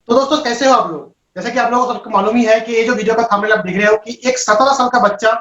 तो दोस्तों कैसे हो आप लोग? जैसे कि आप लोगों को सबको मालूम ही है कि ये जो वीडियो का थंबनेल आप देख रहे हो कि एक 17 साल का बच्चा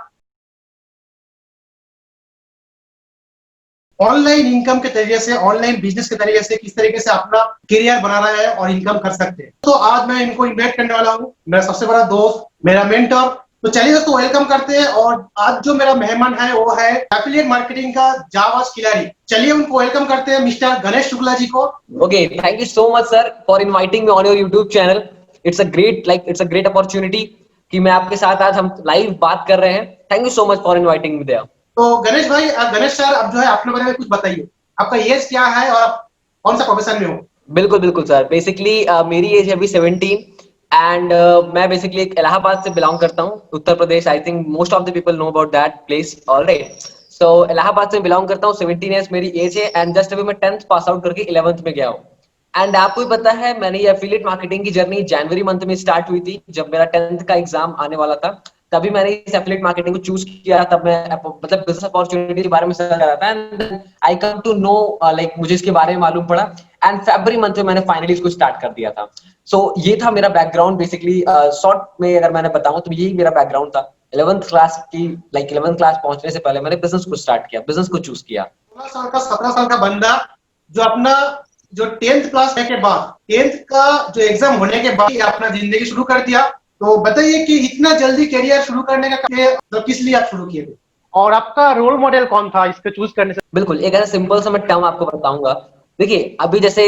ऑनलाइन इनकम के तरीके से, ऑनलाइन बिजनेस के तरीके से किस तरीके से अपना करियर बना रहा है और इनकम कर सकते हैं। तो आज मैं इनको इन्वाइट करने वाला हूँ, मेरा सबसे बड़ा दोस्त, मेरा मेंटर। तो चलिए दोस्तों वेलकम करते हैं। और आज जो मेरा मेहमान है वो है एफिलिएट मार्केटिंग का जाबाज खिलाड़ी। चलिए उनको वेलकम करते हैं, मिस्टर गणेश शुक्ला जी को। Okay, thank you so much, sir, for inviting me on your YouTube channel. It's a great opportunity कि मैं आपके साथ आज हम लाइव बात कर रहे हैं. Thank you so much for inviting me there. तो गणेश भाई, गणेश सर, अब जो है अपने बारे में कुछ बताइए। आपका एज क्या है और आप कौन सा प्रोफेशन में हो? बिल्कुल बिल्कुल सर. बेसिकली मेरी एज है अभी 17 एंड मैं बेसिकली इलाहाबाद से बिलोंग करता हूँ, Uttar Pradesh. I think most of the people know about that place alright. So Allahabad से बिलोंग करता हूँ. 17 ईयर्स मेरी एज है एंड जस्ट अभी मैं 10th पास आउट करके 11th में गया हूँ. एंड आपको भी पता है मैंने ये एफिलिएट मार्केटिंग की जर्नी जनवरी मंथ में स्टार्ट हुई थी, जब मेरा 10th का एग्जाम आने वाला था. तभी मैंने इस एफिलिएट मार्केटिंग को चूज किया. तब मैं मतलब बिजनेस अपॉर्चुनिटी के बारे में सर्च कर रहा था and I come to know like मुझे इसके बारे में मालूम पड़ा एंड फरवरी मंथ में मैंने फाइनली इसको स्टार्ट कर दिया था. सो ये था मेरा बैकग्राउंड. बेसिकली शॉर्ट में अगर मैंने बताऊं तो यही मेरा बैकग्राउंड था. 11th क्लास की 11th क्लास पहुंचने से पहले मैंने बिजनेस को स्टार्ट किया, बिजनेस को चूज किया. 16 साल का 17 साल का बंदा जो अपना जो 10th क्लास के बाद 10th का जो एग्जाम होने के बाद अपना जिंदगी शुरू कर दिया। तो बताइए कि इतना जल्दी करियर शुरू करने का तो किस लिए आप शुरू किए थे और आपका रोल मॉडल कौन था इसको चूज करने से? बिल्कुल, एक ऐसा सिंपल सा मैं टर्म आपको बताऊंगा. देखिए अभी जैसे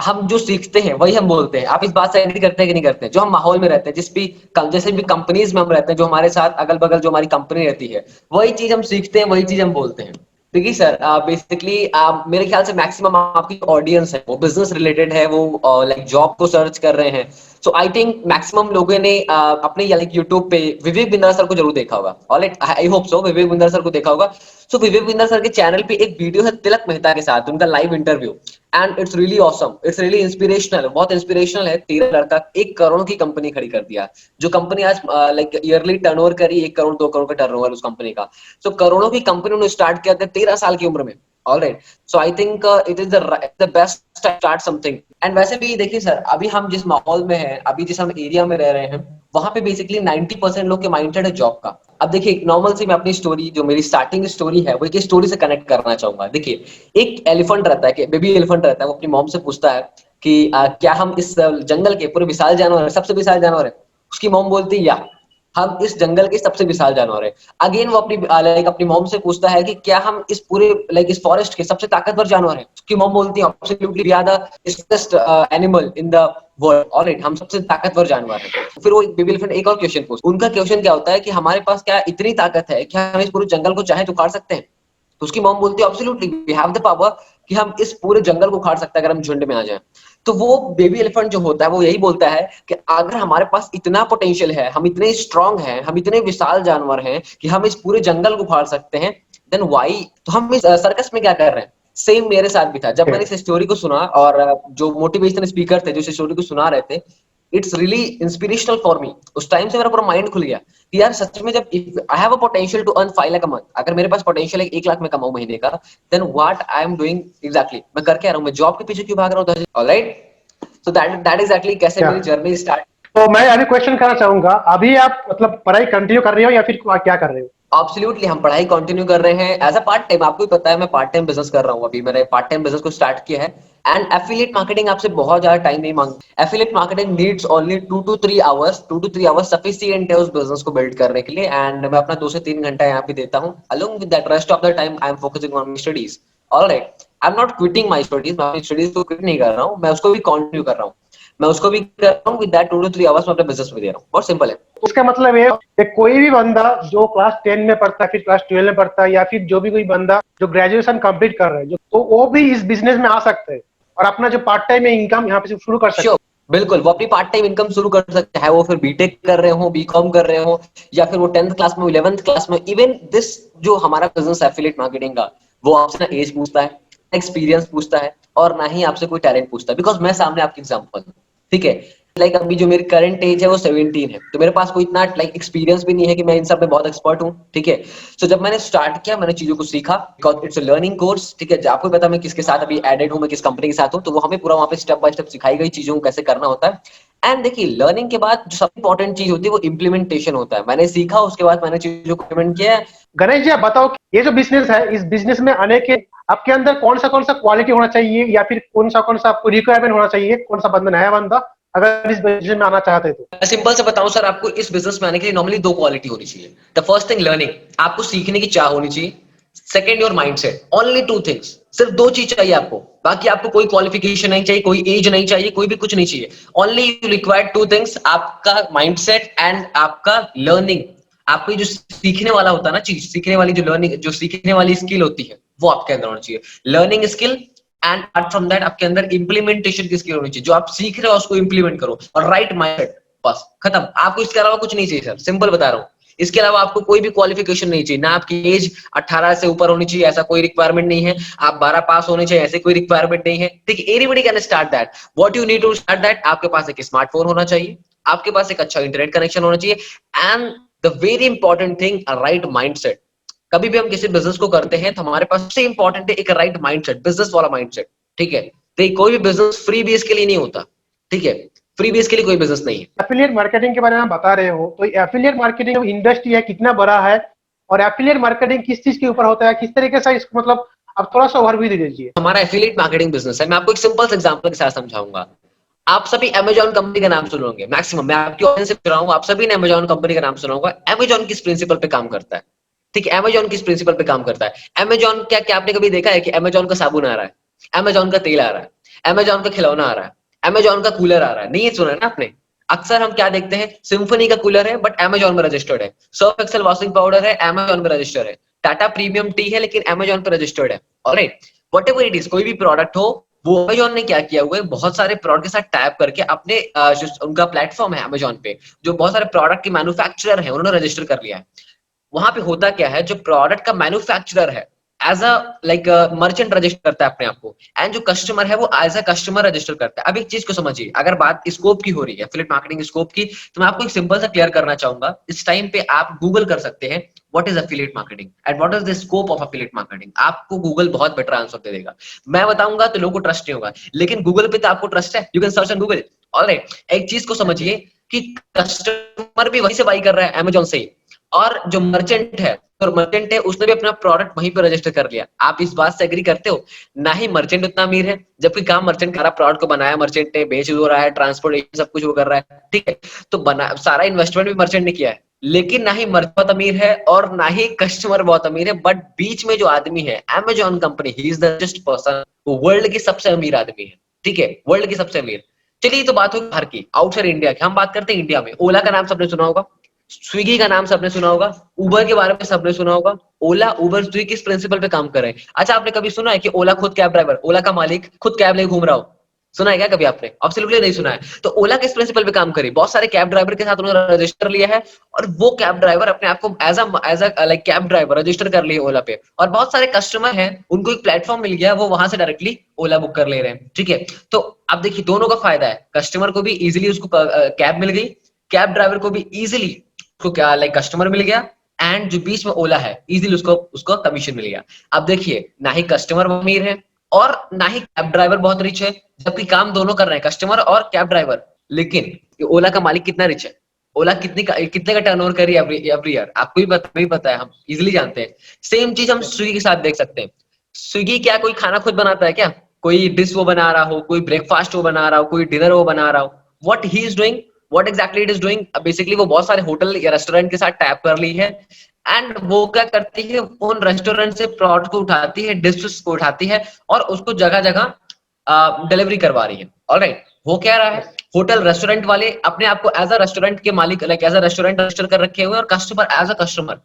हम जो सीखते हैं वही हम बोलते हैं. आप इस बात से एग्री करते हैं कि नहीं करते हैं? जो हम माहौल में रहते हैं, जैसे भी कंपनीज में हम रहते हैं, जो हमारे साथ अगल बगल जो हमारी कंपनी रहती है, वही चीज हम सीखते हैं, वही चीज हम बोलते हैं. देखिए सर, बेसिकली मेरे ख्याल से मैक्सिमम आपकी ऑडियंस है वो बिजनेस रिलेटेड है, वो लाइक जॉब को सर्च कर रहे हैं. सो आई थिंक मैक्सिमम लोगों ने अपने लाइक यूट्यूब पे विवेक बिंद्रा सर को जरूर देखा होगा. Alright, I hope so Vivek Bindra sir को देखा होगा. सो विवेक बिंद्रा सर के चैनल पे एक वीडियो है तिलक मेहता के साथ, उनका live interview. And it's really awesome, it's really inspirational, बहुत इंस्पिरेशनल है. 13 लड़का 1 करोड़ की कंपनी खड़ी कर दिया. जो कंपनी आज लाइक ईयरली टर्नओवर करी 1 करोड़ 2 करोड़ का टर्नओवर उस कंपनी का. सो करोड़ों की कंपनी उन्होंने स्टार्ट किया था 13 साल की उम्र में. Alright, so I think it is the best start something. And वैसे भी देखिए सर, अभी हम जिस माहौल में हैं, अभी जिस हम एरिया में रह रहे हैं, वहां पे बेसिकली 90% लोग के माइंडसेट है जॉब का. अब देखिए नॉर्मल से मैं अपनी स्टोरी, जो मेरी स्टार्टिंग स्टोरी है, वो एक स्टोरी से कनेक्ट करना चाहूंगा. देखिए एक एलिफेंट रहता है, कि बेबी एलिफेंट रहता है, वो अपनी मॉम से पूछता है कि क्या हम इस जंगल के पूरे विशाल जानवर है, सबसे विशाल जानवर है? उसकी मॉम बोलती है या हम इस जंगल के सबसे विशाल जानवर है. अगेन वो अपनी मॉम से पूछता है कि क्या हम इस पूरे इस फॉरेस्ट के सबसे ताकतवर जानवर है? उसकी मॉम बोलती है absolutely we are the strongest animal in the world. Alright, हम सबसे ताकतवर जानवर है. फिर वो बेबी एलिफेंट एक और क्वेश्चन पूछता है. उनका क्वेश्चन क्या होता है कि हमारे पास क्या इतनी ताकत है कि हम इस पूरे जंगल को चाहे तो उखाड़ सकते हैं? तो उसकी मॉम बोलती है absolutely we have the power कि हम इस पूरे जंगल को उखाड़ सकते हैं अगर हम झुंड में आ जाए. तो वो बेबी एलिफेंट जो होता है वो यही बोलता है कि अगर हमारे पास इतना पोटेंशियल है, हम इतने स्ट्रांग हैं, हम इतने विशाल जानवर हैं कि हम इस पूरे जंगल को उखाड़ सकते हैं, देन व्हाई तो हम इस सर्कस में क्या कर रहे हैं? सेम मेरे साथ भी था. जब मैंने इस स्टोरी को सुना और जो मोटिवेशनल स्पीकर थे जो इस स्टोरी को सुना रहे थे, it's really inspirational for me. उस टाइम से मेरा पूरा माइंड खुल गया कि यार सच में, जब I have a potential to earn 5 lakh a month, अगर मेरे पास पोटेंशियल है 1 लाख में कमाऊं महीने का, then what I am doing exactly, मैं कर क्या रहा हूं? मैं जॉब के पीछे क्यों भाग रहा हूं? ऑलराइट, सो दैट एग्जैक्टली कैसे क्या? मेरी जर्नी स्टार्ट. तो मैं अभी क्वेश्चन करना चाहूंगा, अभी आप मतलब पढ़ाई कंटिन्यू कर रहे हो या फिर क्या कर रहे हो? एब्सोल्युटली हम पढ़ाई कंटिन्यू कर रहे हैं एज अ पार्ट टाइम. आपको भी पता है मैं पार्ट टाइम बिजनेस कर रहा हूं. अभी मैंने पार्ट टाइम बिजनेस को स्टार्ट किया है. एंड एफिलिएट मार्केटिंग आपसे बहुत ज्यादा टाइम नहीं मांगती. Affiliate marketing needs only 2 to 3 hours sufficient है उस बिजनेस को बिल्ड करने के लिए. एंड मैं अपना 2 से 3 घंटा यहाँ पे देता हूँ. Along with that rest of the time I am focusing on my studies. Alright, I am not quitting my studies. मैं अपनी स्टडीज को क्विट नहीं कर रहा हूँ, मैं उसको भी कंटिन्यू कर रहा हूँ. मैं उसको भी कर रहा हूँ. विद दैट 2 to 3 आवर्स मैं अपने बिजनेस में दे रहा हूँ. बहुत सिंपल है. उसका मतलब ये कि कोई भी बंदा जो क्लास 10 में पढ़ता है, फिर क्लास 12 में पढ़ता है, या फिर जो भी कोई बंदा जो ग्रेजुएशन कंप्लीट कर रहा है, तो वो भी इस बिजनेस में आ सकता है और अपना जो पार्ट टाइम इनकम यहाँ पे शुरू कर सकता है। बिल्कुल, वो अपनी पार्ट टाइम इनकम शुरू कर सकते हैं. वो फिर बीटेक कर रहे हो, बीकॉम कर रहे हो, या फिर वो 10th क्लास में, 11th क्लास में. इवन दिस जो हमारा बिजनेस एफिलिएट मार्केटिंग का, वो आपसे ना एज पूछता है, एक्सपीरियंस पूछता है, और ना ही आपसे कोई टैलेंट पूछता है. बिकॉज मैं सामने आपकी एग्जांपल हूं. ठीक है, लाइक अभी जो मेरी करंट एज है वो 17 है, तो मेरे पास कोई इतना लाइक एक्सपीरियंस भी नहीं है कि मैं इन सब में बहुत एक्सपर्ट हूँ, ठीक है। सो जब मैंने स्टार्ट किया, मैंने चीजों को सीखा, because it's a learning course, ठीक है। आपको पता मैं किसके साथ अभी एडेड हूँ, मैं किस कंपनी के साथ हूँ, तो वो हमें पूरा वहाँ पे स्टेप बाय स्टेप सिखाई गई चीजों को कैसे करना होता है। एंड देखिए, लर्निंग के बाद जो सबसे इंपॉर्टेंट चीज होती है वो इम्प्लीमेंटेशन होता है। मैंने सीखा, उसके बाद मैंने चीजों को इम्प्लीमेंट किया है। गणेश जी, आप बताओ कि ये जो बिजनेस है, इस बिजनेस में आने के आपके अंदर कौन सा क्वालिटी होना चाहिए, या फिर कौन सा आपको रिक्वायरमेंट होना चाहिए, कौन सा बंदा नया बंदा अगर इस बिजनेस में आना चाहते तो? मैं सिंपल से बताऊं सर, आपको इस बिजनेस में आने के लिए नॉर्मली 2 क्वालिटी होनी चाहिए। द फर्स्ट थिंग लर्निंग, आपको सीखने की चाह होनी चाहिए। Second your mindset, only 2 things, सिर्फ 2 चीज चाहिए आपको। बाकी आपको कोई क्वालिफिकेशन नहीं चाहिए, कोई एज नहीं चाहिए, कोई भी कुछ नहीं चाहिए। ओनली यू रिक्वायर 2 थिंग्स, आपका माइंडसेट एंड आपका लर्निंग। आपको जो सीखने वाला होता है ना चीज, सीखने वाली जो लर्निंग, जो सीखने वाली स्किल होती है, वो आपके अंदर होनी चाहिए। Learning skill and apart from that आपके अंदर इंप्लीमेंटेशन की स्किल होनी चाहिए। जो आप सीख रहे हो उसको इंप्लीमेंट करो, और राइट माइंडसेट, बस खत्म। आपको इसके अलावा कुछ नहीं चाहिए सर, सिंपल बता रहा हूँ। इसके अलावा आपको कोई भी क्वालिफिकेशन नहीं चाहिए, ना आपकी एज 18 से ऊपर होनी चाहिए, ऐसा कोई रिक्वायरमेंट नहीं है। आप 12 पास होने चाहिए, ऐसे कोई रिक्वायरमेंट नहीं है, ठीक है। Anybody can start that. What you need to start that, आपके पास एक स्मार्टफोन होना चाहिए, आपके पास एक अच्छा इंटरनेट कनेक्शन होना चाहिए, and the very important thing, a right mindset. कभी भी हम किसी बिजनेस को करते हैं तो हमारे पास सबसे इंपॉर्टेंट है एक राइट माइंडसेट, बिजनेस वाला माइंडसेट, ठीक है। तो कोई भी बिजनेस फ्री बेस के लिए नहीं होता, ठीक है। फ्री बेस के लिए कोई बिजनेस नहीं है। एफिलिएट मार्केटिंग के बारे में आप बता रहे हो, तो एफिलिएट मार्केटिंग इंडस्ट्री है, कितना बड़ा है, और एफिलिएट मार्केटिंग किस चीज के ऊपर होता है, किस तरीके से इसको, मतलब आप थोड़ा सा ओवरव्यू दे दीजिए। हमारा एफिलिएट मार्केटिंग बिजनेस है। मैं आपको एक सिंपल से एग्जांपल के साथ समझाऊंगा। आप सभी अमेजॉन कंपनी का नाम सुने होंगे मैक्सिमम, मैं आपकी ऑडियंस से पूछ रहा हूँ, आप सभी ने अमेजॉन कंपनी का नाम सुना होगा। अमेजॉन किस प्रिंसिपल पे काम करता है, ठीक है। अमेजॉन किस प्रिंसिपल पे काम करता है? अमेजॉन, क्या क्या आपने कभी देखा है कि अमेजॉन का साबुन आ रहा है, अमेजॉन का तेल आ रहा है, अमेजॉन का खिलौना आ रहा है, अमेजॉन का कूलर आ रहा है? नहीं, ये सुना है ना आपने। अक्सर हम क्या देखते हैं, सिम्फनी का कूलर है बट अमेजॉन में रजिस्टर्ड है, सर्फ एक्सेल वॉशिंग पाउडर है, अमेजॉन में रजिस्टर्ड है, टाटा प्रीमियम टी है लेकिन अमेजॉन पे रजिस्टर्ड है। ऑलराइट, व्हाटएवर इट इज, कोई भी प्रोडक्ट हो, वो अमेजॉन ने क्या किया हुआ है, बहुत सारे प्रोडक्ट के साथ टाइप करके अपने जो उनका प्लेटफॉर्म है अमेजॉन पे, जो बहुत सारे प्रोडक्ट के मैन्युफैक्चरर है उन्होंने रजिस्टर कर लिया है। वहां पे होता क्या है, जो प्रोडक्ट का मैन्युफैक्चरर है as a like merchant register करता है अपने आप को, एंड जो कस्टमर है वो एज अ कस्टमर रजिस्टर करता है। अब एक चीज को समझिए, अगर बात स्कोप की हो रही है, एफिलिएट मार्केटिंग स्कोप की, तो मैं आपको एक सिंपल सा क्लियर करना चाहूंगा। इस टाइम पे आप गूगल कर सकते हैं what is affiliate marketing and what is the scope of affiliate marketing. आपको गूगल बहुत बेटर आंसर दे देगा। मैं बताऊंगा तो लोगों को ट्रस्ट नहीं होगा, लेकिन गूगल पे तो आपको ट्रस्ट है, you can search on Google. Alright, एक चीज को समझिए कि कस्टमर भी वहीं से बाई कर रहा है, अमेजॉन से ही, और जो मर्चेंट है, और मर्चेंट है उसने भी अपना प्रोडक्ट वहीं पे रजिस्टर कर लिया। आप इस बात से एग्री करते हो? ना ही मर्चेंट उतना अमीर है, जबकि काम मर्चेंट कर रहा, प्रोडक्ट को बनाया मर्चेंट ने, बेच हो रहा है, ट्रांसपोर्टेशन सब कुछ वो कर रहा है, ठीक है। तो बना सारा इन्वेस्टमेंट भी मर्चेंट ने किया है, लेकिन ना ही मर्चेंट बहुत अमीर है और ना ही कस्टमर बहुत अमीर है, बट बीच में जो आदमी है Amazon company, he is the richest person, वो वर्ल्ड की सबसे अमीर आदमी है, ठीक है, वर्ल्ड की सबसे अमीर। चलिए, तो बात होगी बाहर की, आउटसाइड इंडिया की। हम बात करते हैं इंडिया में। ओला का नाम सबने सुना होगा, स्विगी का नाम सबने सुना होगा, उबर के बारे में सबने सुना होगा। ओला, उबर, स्विगी किस प्रिंसिपल पे काम कर रहे हैं? अच्छा, आपने कभी सुना है कि ओला खुद कैब ड्राइवर, ओला का मालिक खुद कैब लेके घूम रहा हो? सुना है क्या कभी आपने? एब्सोल्युटली नहीं सुना है। तो ओला किस प्रिंसिपल पे काम करी? बहुत सारे कैब ड्राइवर के साथ उन्होंने रजिस्टर लिया है, और वो कैब ड्राइवर अपने आप को as a like cab driver register कर लिए ओला पे, और बहुत सारे कस्टमर हैं, उनको एक प्लेटफॉर्म मिल गया, वो वहां से डायरेक्टली ओला बुक कर ले रहे हैं, ठीक है। तो अब देखिए, दोनों का फायदा है, कस्टमर को भी इजिली उसको कैब मिल गई, कैब ड्राइवर को भी इजिली उसको क्या लाइक कस्टमर मिल गया, एंड जो बीच में ओला है इजीली उसको उसको कमीशन मिल गया। अब देखिए, ना ही कस्टमर अमीर है और ना ही कैब ड्राइवर बहुत रिच है, जबकि काम दोनों कर रहे हैं, कस्टमर और कैब ड्राइवर। लेकिन ये ओला का मालिक कितना रिच है? ओला कितने का टर्नओवर कर रही है एवरी ईयर? आपको भी पता है, हम इजिली जानते हैं। सेम चीज हम स्विगी के साथ देख सकते हैं। स्विगी क्या कोई खाना खुद बनाता है क्या? कोई डिश वो बना रहा हो, कोई ब्रेकफास्ट वो बना रहा हो, कोई डिनर वो बना रहा हो? What he is doing, what exactly it is doing, basically वो बहुत सारे होटल या रेस्टोरेंट के साथ टैप कर ली है, एंड वो क्या करती है, उन रेस्टोरेंट से प्रोडक्ट को उठाती है, डिशेस को उठाती है, और उसको जगह जगह डिलीवरी करवा रही है। ऑलराइट, हो क्या रहा है, होटल रेस्टोरेंट वाले अपने आप को एज अ रेस्टोरेंट के मालिक, like as a restaurant register कर रखे हुए हैं, और कस्टमर एज अ कस्टमर,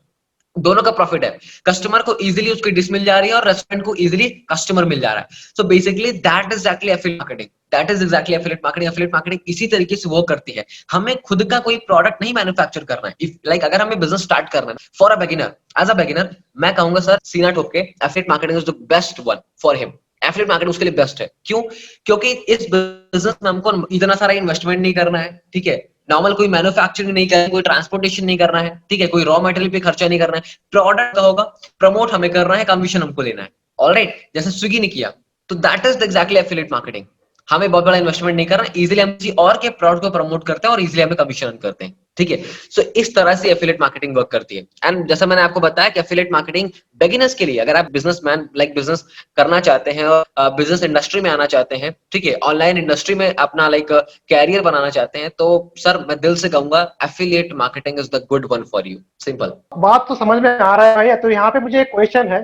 दोनों का प्रॉफिट है। कस्टमर को इजीली उसकी डिश मिल जा रही है और रेस्टोरेंट को इजीली कस्टमर मिल जा रहा है। So basically that is actually affiliate marketing, that is exactly affiliate marketing. Affiliate marketing इसी तरीके से वो करती है। हमें खुद का कोई प्रोडक्ट नहीं मैन्युफैक्चर करना है। इफ लाइक अगर हमें बिजनेस स्टार्ट करना है for a beginner, as a beginner, मैं कहूंगा सर सीना ठोक के affiliate marketing is the best one for him. Affiliate marketing उसके लिए बेस्ट है। क्यों? क्योंकि इस बिजनेस में हमको इतना सारा इन्वेस्टमेंट नहीं करना है, ठीक है? नॉर्मल कोई मैन्युफैक्चरिंग नहीं करना है, कोई ट्रांसपोर्टेशन नहीं करना है, ठीक है? कोई रॉ मटेरियल पे खर्चा नहीं करना है, प्रोडक्ट का होगा, प्रमोट हमें करना है, कमीशन हमको लेना है। ऑलराइट, जैसे स्विगी ने किया, तो that is exactly affiliate marketing. हमें बहुत बड़ा इन्वेस्टमेंट नहीं करना, इजीली हम किसी और के प्रोडक्ट को प्रमोट करते हैं और इजीली हमें कमीशन अर्न करते हैं, ठीक है? सो इस तरह से एफिलिएट मार्केटिंग वर्क करती है। एंड जैसा मैंने आपको बताया कि एफिलिएट मार्केटिंग बिगिनर्स के लिए, अगर आप बिजनेसमैन लाइक बिजनेस करना चाहते हैं और बिजनेस इंडस्ट्री में आना चाहते हैं, ठीक है, ऑनलाइन इंडस्ट्री में अपना लाइक कैरियर बनाना चाहते हैं, तो सर मैं दिल से कहूंगा affiliate marketing is the good one for you. Simple. बात तो समझ में आ रहा है भैया। तो यहाँ पे मुझे एक क्वेश्चन है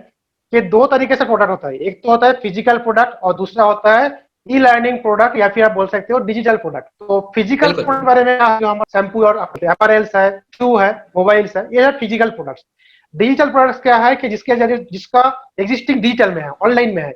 कि दो तरीके से प्रोडक्ट होता है, एक तो होता है फिजिकल प्रोडक्ट और दूसरा होता है ई लर्निंग प्रोडक्ट, या फिर आप बोल सकते हो डिजिटल प्रोडक्ट। तो फिजिकल बिल्कुल प्रोडक्ट बारे में जो हमारा शैम्पू और अपैरल्स है, शू है, मोबाइल्स है, ये है फिजिकल प्रोडक्ट्स। डिजिटल प्रोडक्ट्स क्या है कि जिसके जरिए जिसका एग्जिस्टिंग डिजिटल में है, ऑनलाइन में है।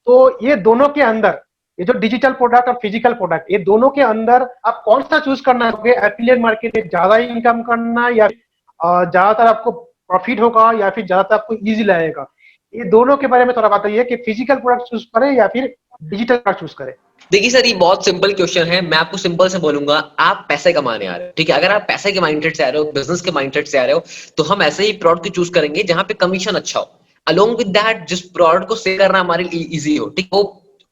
तो ये दोनों के अंदर, ये जो डिजिटल प्रोडक्ट और फिजिकल प्रोडक्ट, ये दोनों के अंदर आप कौन सा चूज करना चाहोगे? एफिलिएट मार्केट में ज्यादा इनकम करना, या ज्यादातर आपको प्रॉफिट होगा, या फिर ज्यादातर आपको इजी लगेगा? ये दोनों के बारे में थोड़ा बताइए कि फिजिकल प्रोडक्ट चूज करें या फिर डिजिटल प्रोडक्ट चूज करें। देखिए सर, ये बहुत सिंपल क्वेश्चन है। मैं आपको सिंपल से बोलूंगा, आप पैसे कमाने आ रहे हो, ठीक है? अगर आप पैसे के माइंडसेट से आ रहे हो, बिजनेस के माइंडसेट से आ रहे हो, तो हम ऐसे ही प्रोडक्ट को चूज करेंगे जहां पे कमीशन अच्छा हो। अलोंग विद दैट, जिस प्रोडक्ट को सेल करना हमारे लिए इजी हो, ठीक? वो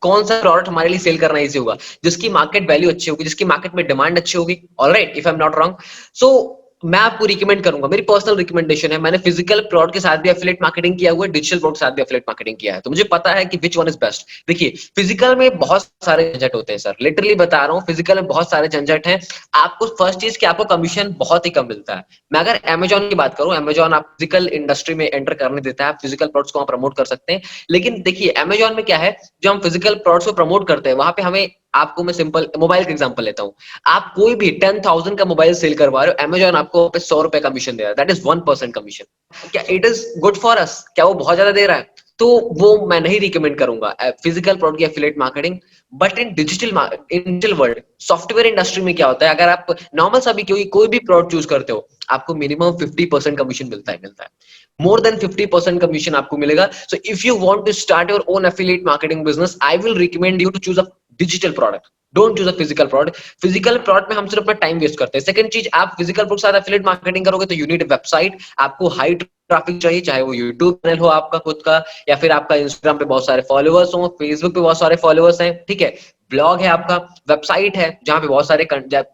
कौन सा प्रोडक्ट हमारे लिए सेल करना इजी होगा? जिसकी मार्केट वैल्यू अच्छी होगी, जिसकी मार्केट में डिमांड अच्छी होगी। Alright, if I am not wrong. So मैं आपको रिकमेंड करूंगा, मेरी पर्सनल रिकमेंडेशन है, मैंने फिजिकल प्रोडक्ट के साथ भी एफिलिएट मार्केटिंग किया हुआ है, डिजिटल प्रोडक्ट के साथ भी एफिलिएट मार्केटिंग किया है, तो मुझे पता है कि विच वन इज बेस्ट। देखिए, फिजिकल में बहुत सारे झंझट होते हैं सर, लिटरली बता रहा हूँ, फिजिकल में बहुत सारे झंझट हैं। आपको फर्स्ट चीज कि आपको कमीशन बहुत ही कम मिलता है। मैं अगर अमेजॉन की बात करूं, अमेजॉन आप फिजिकल इंडस्ट्री में एंटर करने देता है, आप फिजिकल प्रोडक्ट्स को प्रमोट कर सकते हैं। लेकिन देखिए, अमेजॉन में क्या है, जो हम फिजिकल प्रोडक्ट्स को प्रमोट करते हैं, वहां पे हमें, आपको मैं सिंपल मोबाइल का एग्जांपल लेता हूं, आप कोई भी 10,000 का मोबाइल सेल करवा रहे हो, अमेजॉन आपको पे 100 रुपए कमीशन दे रहा है, दैट इज 1% कमीशन। क्या it is good for us? क्या वो बहुत ज्यादा दे रहा है? तो वो मैं नहीं रिकमेंड करूंगा फिजिकल प्रोडक्ट की affiliate marketing. But in digital world, software industry में क्या होता है, अगर आप नॉर्मल सा भी कोई भी प्रोडक्ट चूज करते हो, आपको मिनिमम 50% कमीशन मिलता है। मोर देन 50% कमीशन आपको मिलेगा। So if you want to start your own affiliate marketing business, I will recommend you to choose a digital product, don't choose a physical product. Physical product में हम सिर्फ अपना time waste करते हैं। Second चीज, आप फिजिकल प्रोडक्ट के साथ एफिलिएट मार्केटिंग करोगे तो यू नीड अ वेबसाइट, आपको हाई ट्रैफिक चाहिए, चाहे वो यूट्यूब चैनल हो आपका खुद का, या फिर आपका इंस्टाग्राम पे बहुत सारे फॉलोअर्स हो, फेसबुक पे बहुत सारे फॉलोअर्स हैं, ठीक है, ब्लॉग है आपका, वेबसाइट है जहां पे बहुत सारे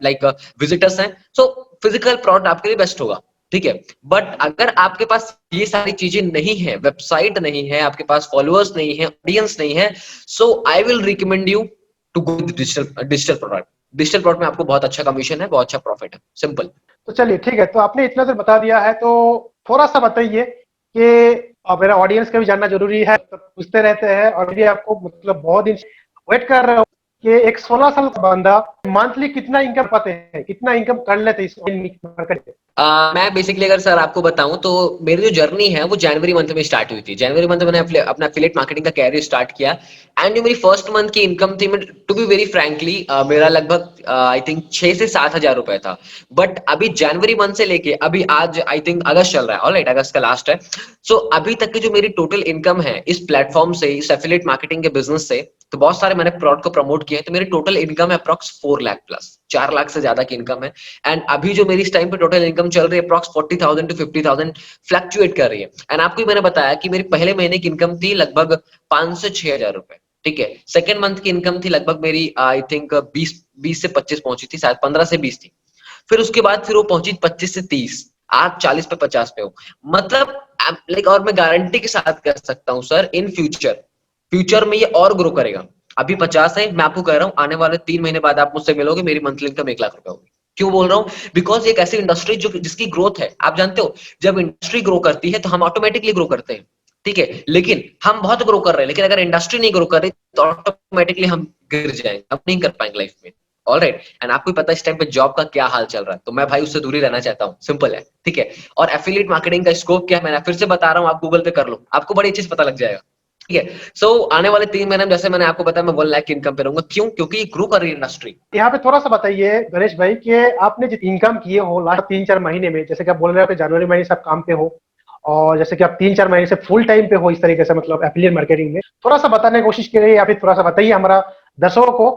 लाइक विजिटर्स हैं। सो फिजिकल प्रोडक्ट आपके लिए बेस्ट होगा, ठीक है? बट अगर आपके पास ये सारी चीजें नहीं है, वेबसाइट नहीं है, आपके पास फॉलोअर्स नहीं है, ऑडियंस नहीं है, so I will recommend you to go digital product. Digital product में आपको बहुत अच्छा कमीशन है, बहुत अच्छा प्रॉफिट है। सिंपल। तो चलिए ठीक है, तो आपने इतना तो बता दिया है, तो थोड़ा सा बताइए कि मेरा ऑडियंस का भी जानना जरूरी है, तो पूछते रहते हैं, और भी आपको मतलब बहुत दिन वेट कर रहे हो कि एक 16 साल का बंदा मंथली कितना इनकम पाते हैं, कितना इनकम कर लेते हैं इस मार्केट में? मैं बेसिकली अगर सर आपको बताऊं तो मेरी जो जर्नी है वो जनवरी मंथ में स्टार्ट हुई थी। जनवरी मंथ में मैंने अपना एफिलिएट मार्केटिंग का कैरियर स्टार्ट किया। एंड जो मेरी फर्स्ट मंथ की इनकम थी, टू बी वेरी फ्रैंकली, मेरा लगभग आई थिंक 6 से 7 हजार रुपए था। बट अभी जनवरी मंथ से लेके अभी आज आई थिंक अगस्त चल रहा है, ऑलराइट, अगस्त का लास्ट है। सो अभी तक की जो मेरी टोटल इनकम है इस प्लेटफॉर्म से, इस एफिलिएट मार्केटिंग के बिजनेस से, तो बहुत सारे मैंने प्रोडक्ट को प्रमोट किया है, तो मेरी टोटल इनकम है अप्रॉक्स 4 लाख प्लस, 4 लाख से ज्यादा की इनकम है। एंड अभी जो मेरी इस टाइम पे टोटल इनकम चल रही है अप्रॉक्स 40,000 टू 50,000 फ्लक्चुएट कर रही है। एंड आपको ही मैंने बताया कि मेरी पहले महीने की इनकम थी लगभग 5 से 6 हजार रुपए, ठीक है? सेकंड मंथ की इनकम थी लगभग मेरी आई थिंक 20 से 25 पहुंची थी, शायद 15 से 20 थी। फिर उसके बाद फिर वो पहुंची 25 से 30, आज 40 पे 50 पे हो। मतलब लाइक, और मैं गारंटी के साथ कह सकता हूँ सर, इन फ्यूचर में ये और ग्रो करेगा। अभी 50 है, मैं आपको कह रहा हूँ आने वाले 3 महीने बाद आप मुझसे मिलोगे, मेरी मंथली इनकम 1 लाख रुपए होगी। क्यों बोल रहा हूँ? बिकॉज एक ऐसी इंडस्ट्री जो जिसकी ग्रोथ है, आप जानते हो, जब इंडस्ट्री ग्रो करती है तो हम ऑटोमेटिकली ग्रो करते हैं, ठीक है? लेकिन हम बहुत ग्रो कर रहे हैं, लेकिन अगर इंडस्ट्री नहीं ग्रो कर रही तो ऑटोमेटिकली हम गिर जाएंगे, हम नहीं कर पाएंगे लाइफ में। ऑलराइट, एंड आपको पता है इस टाइम पे जॉब का क्या हाल चल रहा है, तो मैं भाई उससे दूरी रहना चाहता हूँ, सिंपल है, ठीक है? और एफिलिएट मार्केटिंग का स्कोप क्या है, मैं फिर से बता रहा हूँ, आप गूगल पे कर लो, आपको बड़ी अच्छी से पता लग जाएगा, ठीक है? सो आने वाले 3 महीने में, जैसे मैंने आपको बताया, मैं 1 लाख की इनकम पे रहूंगा। क्यों? क्योंकि ग्रो कर रही है इंडस्ट्री। यहाँ पे थोड़ा सा बताइए गणेश भाई कि आपने जो इनकम किए हो लास्ट 3-4 महीने में, जैसे कि आप बोल रहे हो कि जनवरी महीने से आप काम पे हो, और जैसे कि आप 3-4 महीने से फुल टाइम पे हो इस तरीके से मतलब एफिलिएट मार्केटिंग में, थोड़ा सा बताने की कोशिश करिए या फिर थोड़ा सा बताइए हमारा दर्शकों को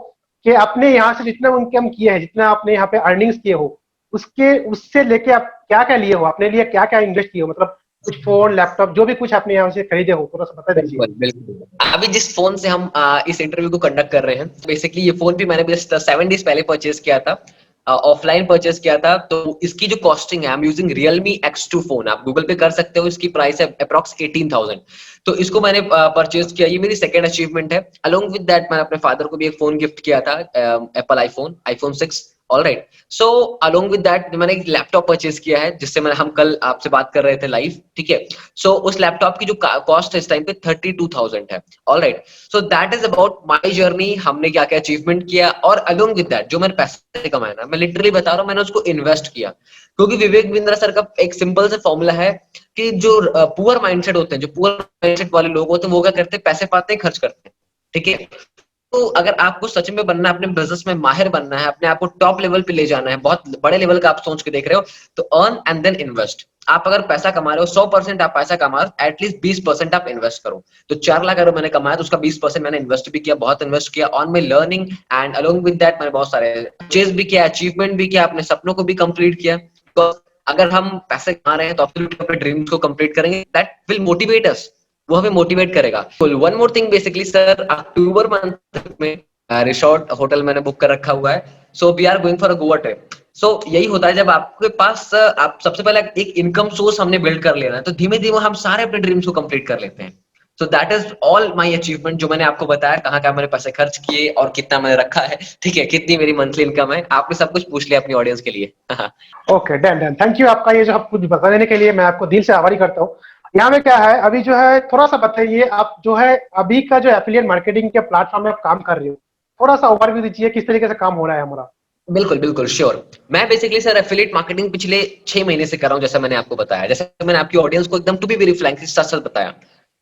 कि आपने यहाँ से जितना इनकम किए हैं, जितना आपने यहाँ पे अर्निंग्स किए हो, उसके उससे लेके आप क्या क्या लिए हो, अपने लिए क्या क्या इन्वेस्ट किए हो, मतलब कुछ फोन लैपटॉप जो भी कुछ आपने यहाँ से खरीदे हो, थोड़ा सा बता दीजिए। बिल्कुल बिल्कुल। अभी जिस फोन से हम इस इंटरव्यू को कंडक्ट कर रहे हैं, बेसिकली ये फोन भी मैंने जस्ट 7 days पहले परचेज किया था, ऑफलाइन परचेज किया था। तो इसकी जो कॉस्टिंग है, I am using Realme X2 phone, आप गूगल पे कर सकते हो, इसकी प्राइस है अप्रॉक्स 18,000। तो इसको मैंने परचेज किया, ये मेरी सेकंड अचीवमेंट है। अलोंग विद दैट मैंने अपने फादर को भी एक फोन गिफ्ट किया था, Apple iPhone 6। Alright, so along with that मैंने एक लैपटॉप परचेज किया है, जिससे मैंने हम कल आपसे बात कर रहे थे लाइव, ठीक है। सो उस लैपटॉप की जो कॉस्ट है इस टाइम पे 32,000 है। Alright, so that is about my journey, हमने क्या क्या अचीवमेंट किया। और अलोंग विद दैट जो मैंने पैसे कमाए ना, मैं लिटरली बता रहा हूँ, मैंने उसको इन्वेस्ट किया। क्योंकि विवेक बिंद्रा सर का एक सिंपल सा फॉर्मूला है कि जो पुअर माइंडसेट होते हैं, जो पुअर माइंडसेट वाले लोग होते हैं, वो क्या करते हैं, पैसे पाते हैं खर्च करते हैं, ठीक है। तो अगर आपको सच में बनना है, अपने बिजनेस में माहिर बनना है, अपने आप को टॉप लेवल पे ले जाना है, बहुत बड़े लेवल का आप सोच के देख रहे हो, तो अर्न एंड देन इन्वेस्ट। आप अगर पैसा कमा रहे हो, 100% आप पैसा कमा रहे हो, एटलीस्ट 20% आप इन्वेस्ट करो। तो 4 लाख अगर मैंने कमाया तो उसका 20% मैंने इन्वेस्ट भी किया, बहुत इन्वेस्ट किया on my learning. And along with that मैंने बहुत सारे परचेज भी किया, अचीवमेंट भी किया, अपने सपनों को भी कंप्लीट किया। तो अगर हम पैसे कमा रहे हैं तो एब्सोल्युटली अपने ड्रीम्स को कंप्लीट करेंगे, दैट विल मोटिवेट अस, वो हमें मोटिवेट करेगा। One more thing, basically sir October month में रिसोर्ट होटल मैंने बुक कर रखा हुआ है। So we are going for a Goa trip. सो यही होता है जब आपके पास आप सबसे पहले एक इनकम सोर्स हमने बिल्ड कर लेना है, तो धीमे धीमे हम सारे अपने ड्रीम्स को कंप्लीट कर लेते हैं। सो that is all my achievement, जो मैंने आपको बताया, कहाँ कहाँ मैंने पैसे खर्च किए और कितना मैंने रखा है, ठीक है, कितनी मेरी मंथली इनकम है। आपने सब कुछ पूछ लिया अपनी ऑडियंस के लिए। Okay, done done, thank you आपका ये जो आप कुछ बता देने के लिए, मैं आपको दिल से आभारी करता हूँ। यहाँ में क्या है, अभी जो है थोड़ा सा बताइए आप जो है अभी का जो एफिलिएट मार्केटिंग के प्लेटफॉर्म में आप काम कर रहे हो, थोड़ा सा ओवरव्यू दीजिए किस तरीके से काम हो रहा है हमारा। बिल्कुल बिल्कुल श्योर। मैं बेसिकली सर एफिलिएट मार्केटिंग पिछले 6 महीने से कर रहा हूँ, जैसा मैंने आपको बताया, जैसे मैंने आपकी ऑडियंस को एकदम टू बी वेरी फ्रैंकली सच सच बताया।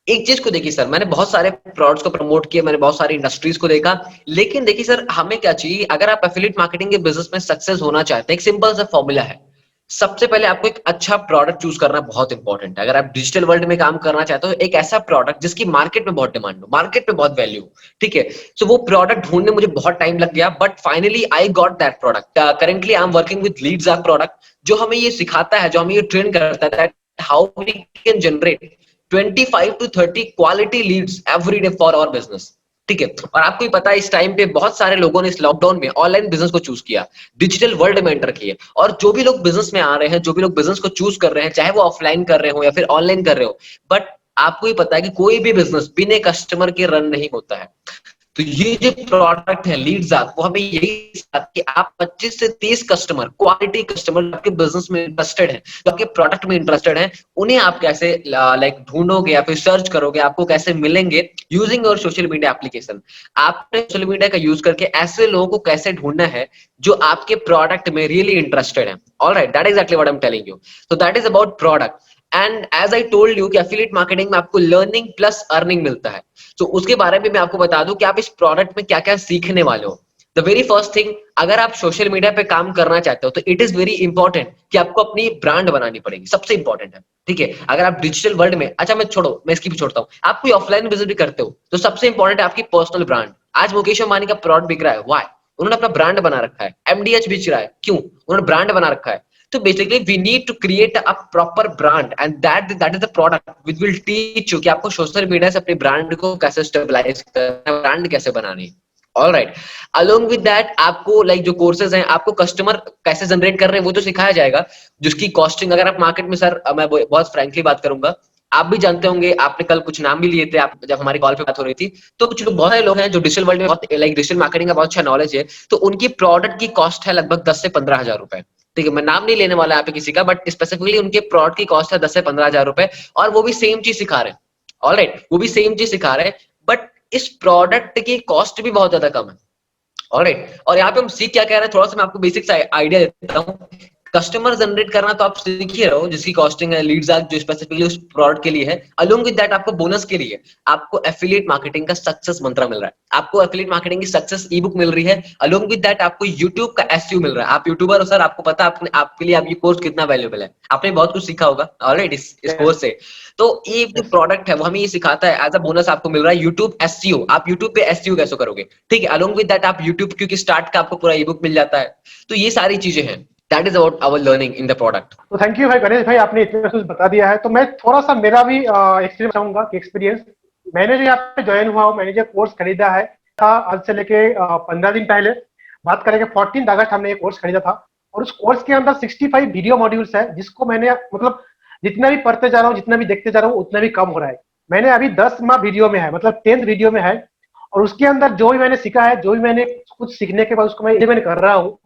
एक चीज को देखिए सर, मैंने बहुत सारे प्रोडक्ट्स को प्रमोट किया, मैंने बहुत सारी इंडस्ट्रीज को देखा, लेकिन देखिए सर, हमें क्या चाहिए, अगर आप एफिलिएट मार्केटिंग के बिजनेस में सक्सेस होना चाहते हैं, एक सिंपल सा फॉर्मूला है। सबसे पहले आपको एक अच्छा प्रोडक्ट चूज करना बहुत इंपॉर्टेंट है। अगर आप डिजिटल वर्ल्ड में काम करना चाहते हो, एक ऐसा प्रोडक्ट जिसकी मार्केट में बहुत डिमांड हो, मार्केट में बहुत वैल्यू, ठीक है। सो वो प्रोडक्ट ढूंढने मुझे बहुत टाइम लग गया, but finally I got that product. Currently I am working with leads app product, जो हमें ये सिखाता है, जो हमें ये ट्रेन करता है how we can generate 25 to 30 quality leads every day for our business, ठीक है। और आपको ही पता है, इस टाइम पे बहुत सारे लोगों ने इस लॉकडाउन में ऑनलाइन बिजनेस को चूज किया, डिजिटल वर्ल्ड में एंटर किए। और जो भी लोग बिजनेस में आ रहे हैं, जो भी लोग बिजनेस को चूज कर रहे हैं, चाहे वो ऑफलाइन कर रहे हो या फिर ऑनलाइन कर रहे हो, बट आपको ही पता है कि कोई भी बिजनेस बिना कस्टमर के रन नहीं होता है। तो ये जो प्रोडक्ट है लीड्स ऐप, वो हमें यही सिखाता कि आप 25 से 30 कस्टमर, क्वालिटी कस्टमर आपके बिजनेस में इंटरेस्टेड हैं, जो आपके प्रोडक्ट में इंटरेस्टेड हैं, उन्हें आप कैसे लाइक ढूंढोगे या फिर सर्च करोगे, आपको कैसे मिलेंगे using your social media application. आपने सोशल मीडिया का यूज करके ऐसे लोगों को कैसे ढूंढना है जो आपके प्रोडक्ट में रियली इंटरेस्टेड है। Alright, that is actually what I am telling you. So that is about product. And as I told you कि एफिलिएट मार्केटिंग में आपको लर्निंग प्लस अर्निंग मिलता है। तो उसके बारे में मैं आपको बता दूं कि आप इस प्रोडक्ट में क्या क्या सीखने वाले हो। द वेरी फर्स्ट थिंग, अगर आप सोशल मीडिया पे काम करना चाहते हो, तो इट इज वेरी इंपॉर्टेंट कि आपको अपनी ब्रांड बनानी पड़ेगी, सबसे इंपॉर्टेंट है, ठीक है। अगर आप डिजिटल वर्ल्ड में, अच्छा मैं छोड़ो, मैं इसकी भी छोड़ता हूँ, आप कोई ऑफलाइन बिजनेस भी करते हो, तो सबसे इंपॉर्टेंट है आपकी पर्सनल ब्रांड। आज मुकेश अंबानी का प्रोडक्ट बिक रहा है, व्हाई? उन्होंने अपना ब्रांड बना रखा है। एमडीएच बेच रहा है, क्यों? उन्होंने ब्रांड बना रखा है। So basically we need to create a proper brand and that is the product which will teach you कि आपको सोशल मीडिया से अपने ब्रांड को कैसे स्टेबलाइज करना है, ब्रांड कैसे बनानी है। All right, along with that आपको लाइक जो कोर्सेज हैं, आपको कस्टमर कैसे जनरेट कर रहे हैं वो तो सिखाया जाएगा, जिसकी कॉस्टिंग, अगर आप मार्केट में सर, मैं बहुत फ्रैंकली बात करूंगा, आप भी जानते होंगे, आपने कल कुछ नाम भी लिए थे, आप जब हमारी कॉल पे बात हो रही थी, तो कुछ लोग, बहुत सारे लोग हैं जो डिजिटल वर्ल्ड में बहुत लाइक डिजिटल मार्केटिंग का बहुत अच्छा नॉलेज है, तो उनकी प्रोडक्ट की कॉस्ट है लगभग 10 से 15 हजार रुपए, ठीक है। मैं नाम नहीं लेने वाला यहाँ पे किसी का, बट स्पेसिफिकली उनके प्रोडक्ट की कॉस्ट है 10 से 15 हजार रुपए, और वो भी सेम चीज सिखा रहे हैं। ऑलराइट, वो भी सेम चीज सिखा रहे हैं, बट इस प्रोडक्ट की कॉस्ट भी बहुत ज्यादा कम है। ऑलराइट, और यहाँ पे हम सीख क्या कह रहे हैं, थोड़ा सा मैं आपको बेसिक आइडिया देता हूँ। कस्टमर जनरेट करना तो आप सीख ही रहो, जिसकी कॉस्टिंग है, लीड्स आर्क जो स्पेसिफिकली उस प्रोडक्ट के लिए है। अलोंग विद दैट आपको बोनस के लिए आपको एफिलिएट मार्केटिंग का सक्सेस मंत्र मिल रहा है, आपको एफिलिएट मार्केटिंग की सक्सेस ई बुक मिल रही है। अलोंग विद दैट आपको यूट्यूब का एसईओ मिल रहा है। आप यूट्यूबर हो सर, आपको पता है आपके लिए आप ये कोर्स कितना वैल्यूएबल है, आपने बहुत कुछ सीखा होगा ऑलराइट इस कोर्स से। तो ये जो प्रोडक्ट है वो हमें ये सिखाता है, एज अ बोनस आपको मिल रहा है यूट्यूब एसईओ। आप यूट्यूब पे एसईओ कैसे करोगे, ठीक है। अलोंग विद दैट आप यूट्यूब क्योंकि स्टार्ट का आपको पूरा ई बुक मिल जाता है। तो ये सारी चीजें हैं, that is about our learning in the product. तो थैंक यू भाई गणेश भाई, आपने इतना कुछ बता दिया है। तो मैं थोड़ा सा मेरा भी एक्सपीरियंस चाहूंगा कि एक्सपीरियंस मैंने जो यहाँ पे ज्वाइन हुआ हूँ, मैंने जो कोर्स खरीदा है था आज से लेके 15 दिन पहले बात करेंगे, 14 अगस्त हमने ये कोर्स खरीदा था। और उस कोर्स के अंदर 65 वीडियो मॉड्यूल्स है, जिसको मैंने मतलब जितना भी पढ़ते जा रहा हूँ, जितना भी देखते जा रहा हूँ, उतना भी कम हो रहा है। मैंने अभी 10वां वीडियो में है, मतलब 10th वीडियो में है। और उसके अंदर जो भी मैंने सीखा है, जो भी मैंने कुछ सीखने के बाद उसको मैं इम्प्लीमेंट कर रहा हूँ,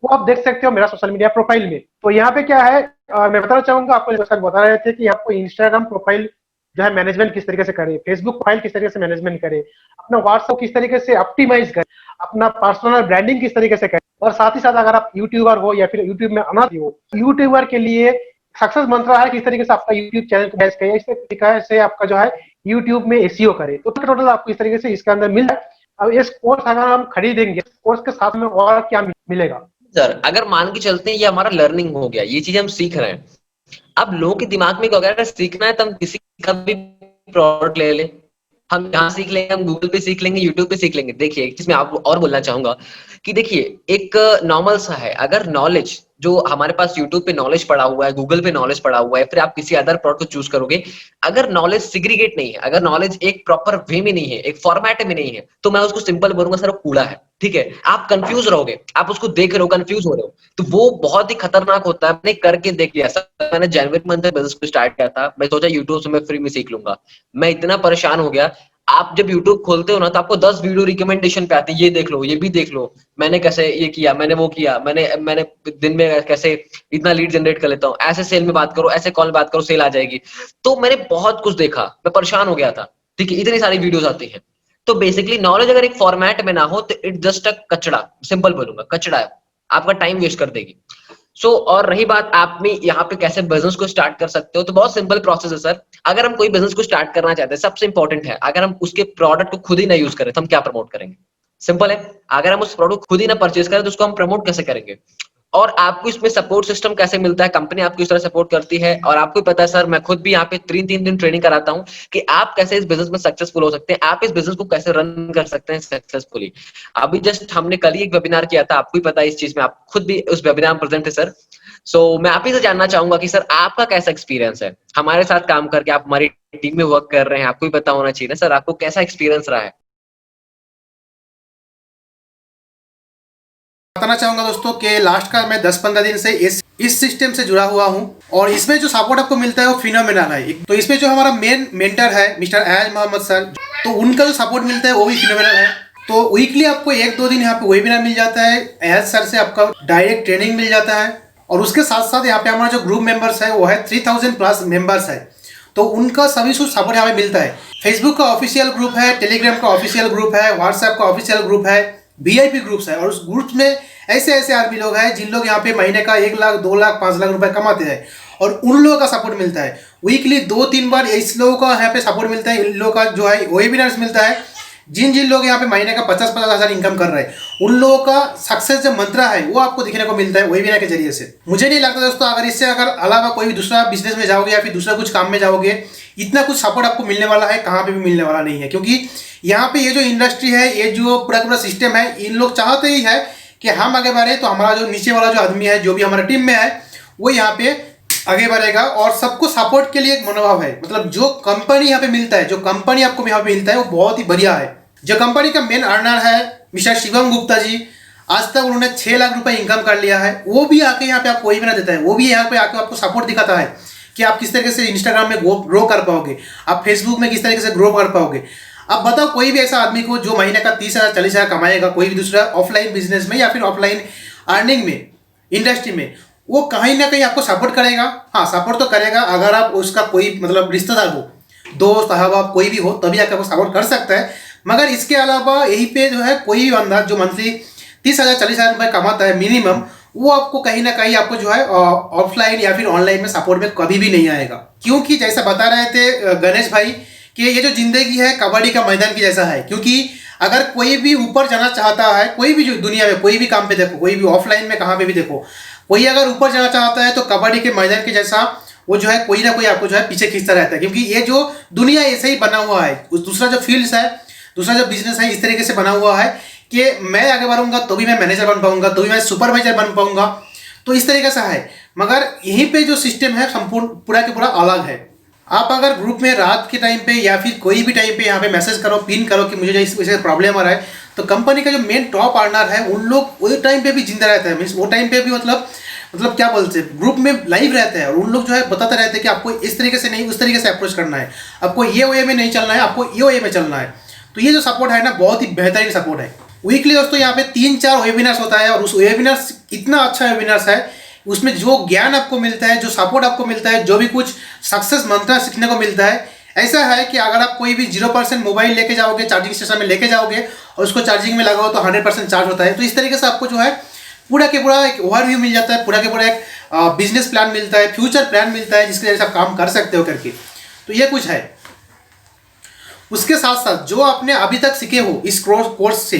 वो आप देख सकते हो मेरा सोशल मीडिया प्रोफाइल में। तो यहाँ पे क्या है, मैं बताना चाहूंगा आपको, जैसा बता रहे थे कि आपको इंस्टाग्राम प्रोफाइल जो है मैनेजमेंट किस तरीके से करे, फेसबुक प्रोफाइल किस तरीके से मैनेजमेंट करे, अपना व्हाट्सएप किस तरीके से ऑप्टिमाइज करे, अपना पर्सनल ब्रांडिंग किस तरीके से करे। और साथ ही साथ अगर आप यूट्यूबर हो या फिर यूट्यूब में आना हो, यूट्यूबर के लिए सक्सेस मंत्र है किस तरीके से आपका यूट्यूब चैनल को बेस करे, इस तरीके से आपका जो है यूट्यूब में एसईओ करे। तो टोटल आपको इस तरीके से इसके अंदर मिल जाए। अब इस कोर्स अगर हम खरीदेंगे, कोर्स के साथ में और क्या मिलेगा सर? अगर मान के चलते हैं ये हमारा लर्निंग हो गया, ये चीज हम सीख रहे हैं, अब लोगों के दिमाग में क्या हो गया, अगर सीखना है तो हम किसी का भी प्रोडक्ट ले ले, हम यहाँ सीख लेंगे, हम गूगल पे सीख लेंगे, यूट्यूब पे सीख लेंगे। देखिए एक चीज मैं आपको और बोलना चाहूंगा कि देखिए एक नॉर्मल सा है, अगर नॉलेज जो हमारे पास यूट्यूब पे नॉलेज पड़ा हुआ है, गूगल पे नॉलेज पड़ा हुआ है, फिर आप किसी अदर प्रोडक्ट को चूज करोगे, अगर नॉलेज सिग्रीगेट नहीं है, अगर नॉलेज एक प्रॉपर वे में नहीं है, एक फॉर्मेट में नहीं है, तो मैं उसको सिंपल बोलूंगा सर कूड़ा है, ठीक है। आप कंफ्यूज रहोगे, आप उसको देख रहे हो कंफ्यूज हो रहे हो, तो वो बहुत ही खतरनाक होता है। मैंने करके देख लिया सर, मैंने जनवरी मंथ में बिजनेस को स्टार्ट किया था, मैं सोचा यूट्यूब से मैं फ्री में सीख लूंगा, मैं इतना परेशान हो गया। आप जब YouTube खोलते हो ना तो आपको 10 वीडियो रिकमेंडेशन पे आते हैं, ये देख लो, ये भी देख लो, मैंने कैसे ये किया, मैंने वो किया, मैंने दिन में कैसे इतना लीड जनरेट कर लेता हूँ, ऐसे सेल में बात करो, ऐसे कॉल में बात करो, सेल आ जाएगी। तो मैंने बहुत कुछ देखा, मैं परेशान हो गया था, ठीक है, इतनी सारी वीडियोस आती हैं। तो बेसिकली नॉलेज अगर एक फॉर्मेट में ना हो तो इट जस्ट अ कचड़ा, सिंपल बोलूंगा कचड़ा है, आपका टाइम वेस्ट कर देगी। और रही बात आप में यहाँ पे कैसे बिजनेस को स्टार्ट कर सकते हो, तो बहुत सिंपल प्रोसेस है सर। अगर हम कोई बिजनेस को स्टार्ट करना चाहते हैं, सबसे इंपॉर्टेंट है, अगर हम उसके प्रोडक्ट को खुद ही ना यूज करें तो हम क्या प्रमोट करेंगे? सिंपल है, अगर हम उस प्रोडक्ट खुद ही ना परचेज करें तो उसको हम प्रमोट कैसे करेंगे? और आपको इसमें सपोर्ट सिस्टम कैसे मिलता है, कंपनी आपको इस तरह सपोर्ट करती है। और आपको पता है सर, मैं खुद भी यहाँ पे 3-3 दिन ट्रेनिंग कराता हूँ कि आप कैसे इस बिजनेस में सक्सेसफुल हो सकते हैं, आप इस बिजनेस को कैसे रन कर सकते हैं सक्सेसफुली। अभी जस्ट हमने कल ही एक वेबिनार किया था, आपको ही पता है इस चीज में, आप खुद भी उस वेबिनार में प्रेजेंट थे सर। मैं आप ही से जानना चाहूंगा कि सर आपका कैसा एक्सपीरियंस है हमारे साथ काम करके, आप हमारी टीम में वर्क कर रहे हैं, आपको भी पता होना चाहिए ना सर, आपको कैसा एक्सपीरियंस रहा है? बताना चाहूंगा दोस्तों कि लास्ट का मैं 10-15 दिन से इस सिस्टम से जुड़ा हुआ हूं, और इसमें जो सपोर्ट आपको मिलता है वो फिनोमिनल है। तो इसमें जो हमारा मेन मेंटर है मिस्टर एज मोहम्मद सर, तो उनका जो सपोर्ट मिलता है वो भी फिनोमिनल है। तो वीकली आपको 1-2 दिन यहाँ पे वेबिनार मिल जाता है, एज सर से आपका डायरेक्ट ट्रेनिंग मिल जाता है। और उसके साथ साथ यहाँ पे हमारा जो ग्रुप मेंबर्स है वो है 3000+ मेंबर्स है, तो उनका सभी कुछ सपोर्ट यहाँ पे मिलता है। फेसबुक का ऑफिशियल ग्रुप है, टेलीग्राम का ऑफिशियल ग्रुप है, व्हाट्सएप का ऑफिशियल ग्रुप है, VIP ग्रुप्स है। और उस ग्रुप में ऐसे ऐसे आदमी लोग हैं जिन लोग यहाँ पे महीने का 1 लाख 2 लाख 5 लाख रुपए कमाते हैं, और उन लोगों का सपोर्ट मिलता है। वीकली 2-3 बार इस लोगों का यहाँ पे सपोर्ट मिलता है, इन लोगों का जो है वेबिनार्स मिलता है। जिन जिन लोग यहाँ पे महीने का 50-50 हज़ार इनकम कर रहे हैं, उन लोगों का सक्सेस जो मंत्र है वो आपको दिखने को मिलता है वेबिनार के जरिए से। मुझे नहीं लगता दोस्तों, अगर इससे अगर अलावा कोई भी दूसरा बिजनेस में जाओगे या फिर दूसरा कुछ काम में जाओगे, इतना कुछ सपोर्ट आपको मिलने वाला है कहाँ पे भी मिलने वाला नहीं है। क्योंकि यहाँ पे ये जो इंडस्ट्री है, ये जो पूरा सिस्टम है, इन लोग चाहते ही है कि हम आगे बढ़े, तो हमारा जो नीचे वाला जो आदमी है, जो भी हमारा टीम में है, वो यहाँ पे आगे बढ़ेगा। और सबको सपोर्ट के लिए एक मनोभाव है, मतलब जो कंपनी यहाँ पे मिलता है, जो कंपनी आपको यहाँ पे मिलता है वो बहुत ही बढ़िया है। जो कंपनी का मेन अर्नर है मिस्टर शिवम गुप्ता जी, आज तक उन्होंने 6 लाख रुपए इनकम कर लिया है। वो भी आके यहाँ पे आपको वही बना देता है, वो भी यहाँ पे आके आपको सपोर्ट दिखाता है कि आप किस तरीके से इंस्टाग्राम में ग्रो कर पाओगे, आप फेसबुक में किस तरीके से ग्रो कर पाओगे। अब बताओ कोई भी ऐसा आदमी को जो महीने का 30,000 40,000 कमाएगा, कोई भी दूसरा ऑफलाइन बिजनेस में या फिर ऑफलाइन अर्निंग में इंडस्ट्री में, वो कहीं ना कहीं आपको सपोर्ट करेगा। हाँ, सपोर्ट तो करेगा, अगर आप उसका कोई मतलब रिश्तेदार हो, दोस्त अहबाब कोई भी हो, तभी आकर आपको सपोर्ट कर सकता है। मगर इसके अलावा यहीं पे जो है कोई भी बंदा जो मंथली 30,000 40,000 रुपये कमाता है मिनिमम, वो आपको कहीं ना कहीं आपको जो है ऑफलाइन या फिर ऑनलाइन में सपोर्ट में कभी भी नहीं आएगा। क्योंकि जैसा बता रहे थे गणेश भाई कि ये जो जिंदगी है कबड्डी का मैदान की जैसा है। क्योंकि अगर कोई भी ऊपर जाना चाहता है, कोई भी जो दुनिया में कोई भी काम पे देखो, कोई भी ऑफलाइन में कहाँ पे भी देखो, कोई अगर ऊपर जाना चाहता है तो कबड्डी के मैदान के जैसा वो जो है कोई ना कोई आपको जो है पीछे खींचता रहता है। क्योंकि ये जो दुनिया ऐसे ही बना हुआ है, उस दूसरा जो फील्ड है, दूसरा जो बिजनेस है, इस तरीके से बना हुआ है कि मैं आगे बढ़ूंगा तो भी मैं मैनेजर बन पाऊंगा, तो भी मैं सुपरवाइजर बन पाऊंगा, तो इस तरीके से है। मगर यहीं पे जो सिस्टम है संपूर्ण पूरा के पूरा अलग है। आप अगर ग्रुप में रात के टाइम पे या फिर कोई भी टाइम पे यहाँ पे मैसेज करो, पिन करो कि मुझे इस वजह से प्रॉब्लम आ रहा है, तो कंपनी का जो मेन टॉप अर्नर है उन लोग वो टाइम पे भी जिंदा रहता है। मीन्स वो टाइम पे भी मतलब क्या बोलते हैं, ग्रुप में लाइव रहते हैं और उन लोग जो है बताते रहते हैं कि आपको इस तरीके से नहीं उस तरीके से अप्रोच करना है, आपको ये वे में नहीं चलना है, आपको ये वे में चलना है। तो ये जो सपोर्ट है ना, बहुत ही बेहतरीन सपोर्ट है। वीकली दोस्तों यहाँ पे 3-4 वेबिनार्स होता है और उस वेबिनार्स इतना अच्छा वेबिनार्स है, उसमें जो ज्ञान आपको मिलता है, जो सपोर्ट आपको मिलता है, जो भी कुछ सक्सेस मंत्र सीखने को मिलता है, ऐसा है कि अगर आप कोई भी 0% मोबाइल लेके जाओगे, चार्जिंग स्टेशन में लेके जाओगे और उसको चार्जिंग में लगाओ तो 100% चार्ज होता है। तो इस तरीके से आपको जो है पूरा के पूरा एक ओवरव्यू मिल जाता है, पूरा के पूरा एक बिजनेस प्लान मिलता है, फ्यूचर प्लान मिलता है, जिसके जरिए आप काम कर सकते हो करके। तो ये कुछ है। उसके साथ साथ जो आपने अभी तक सीखे हो इस कोर्स से,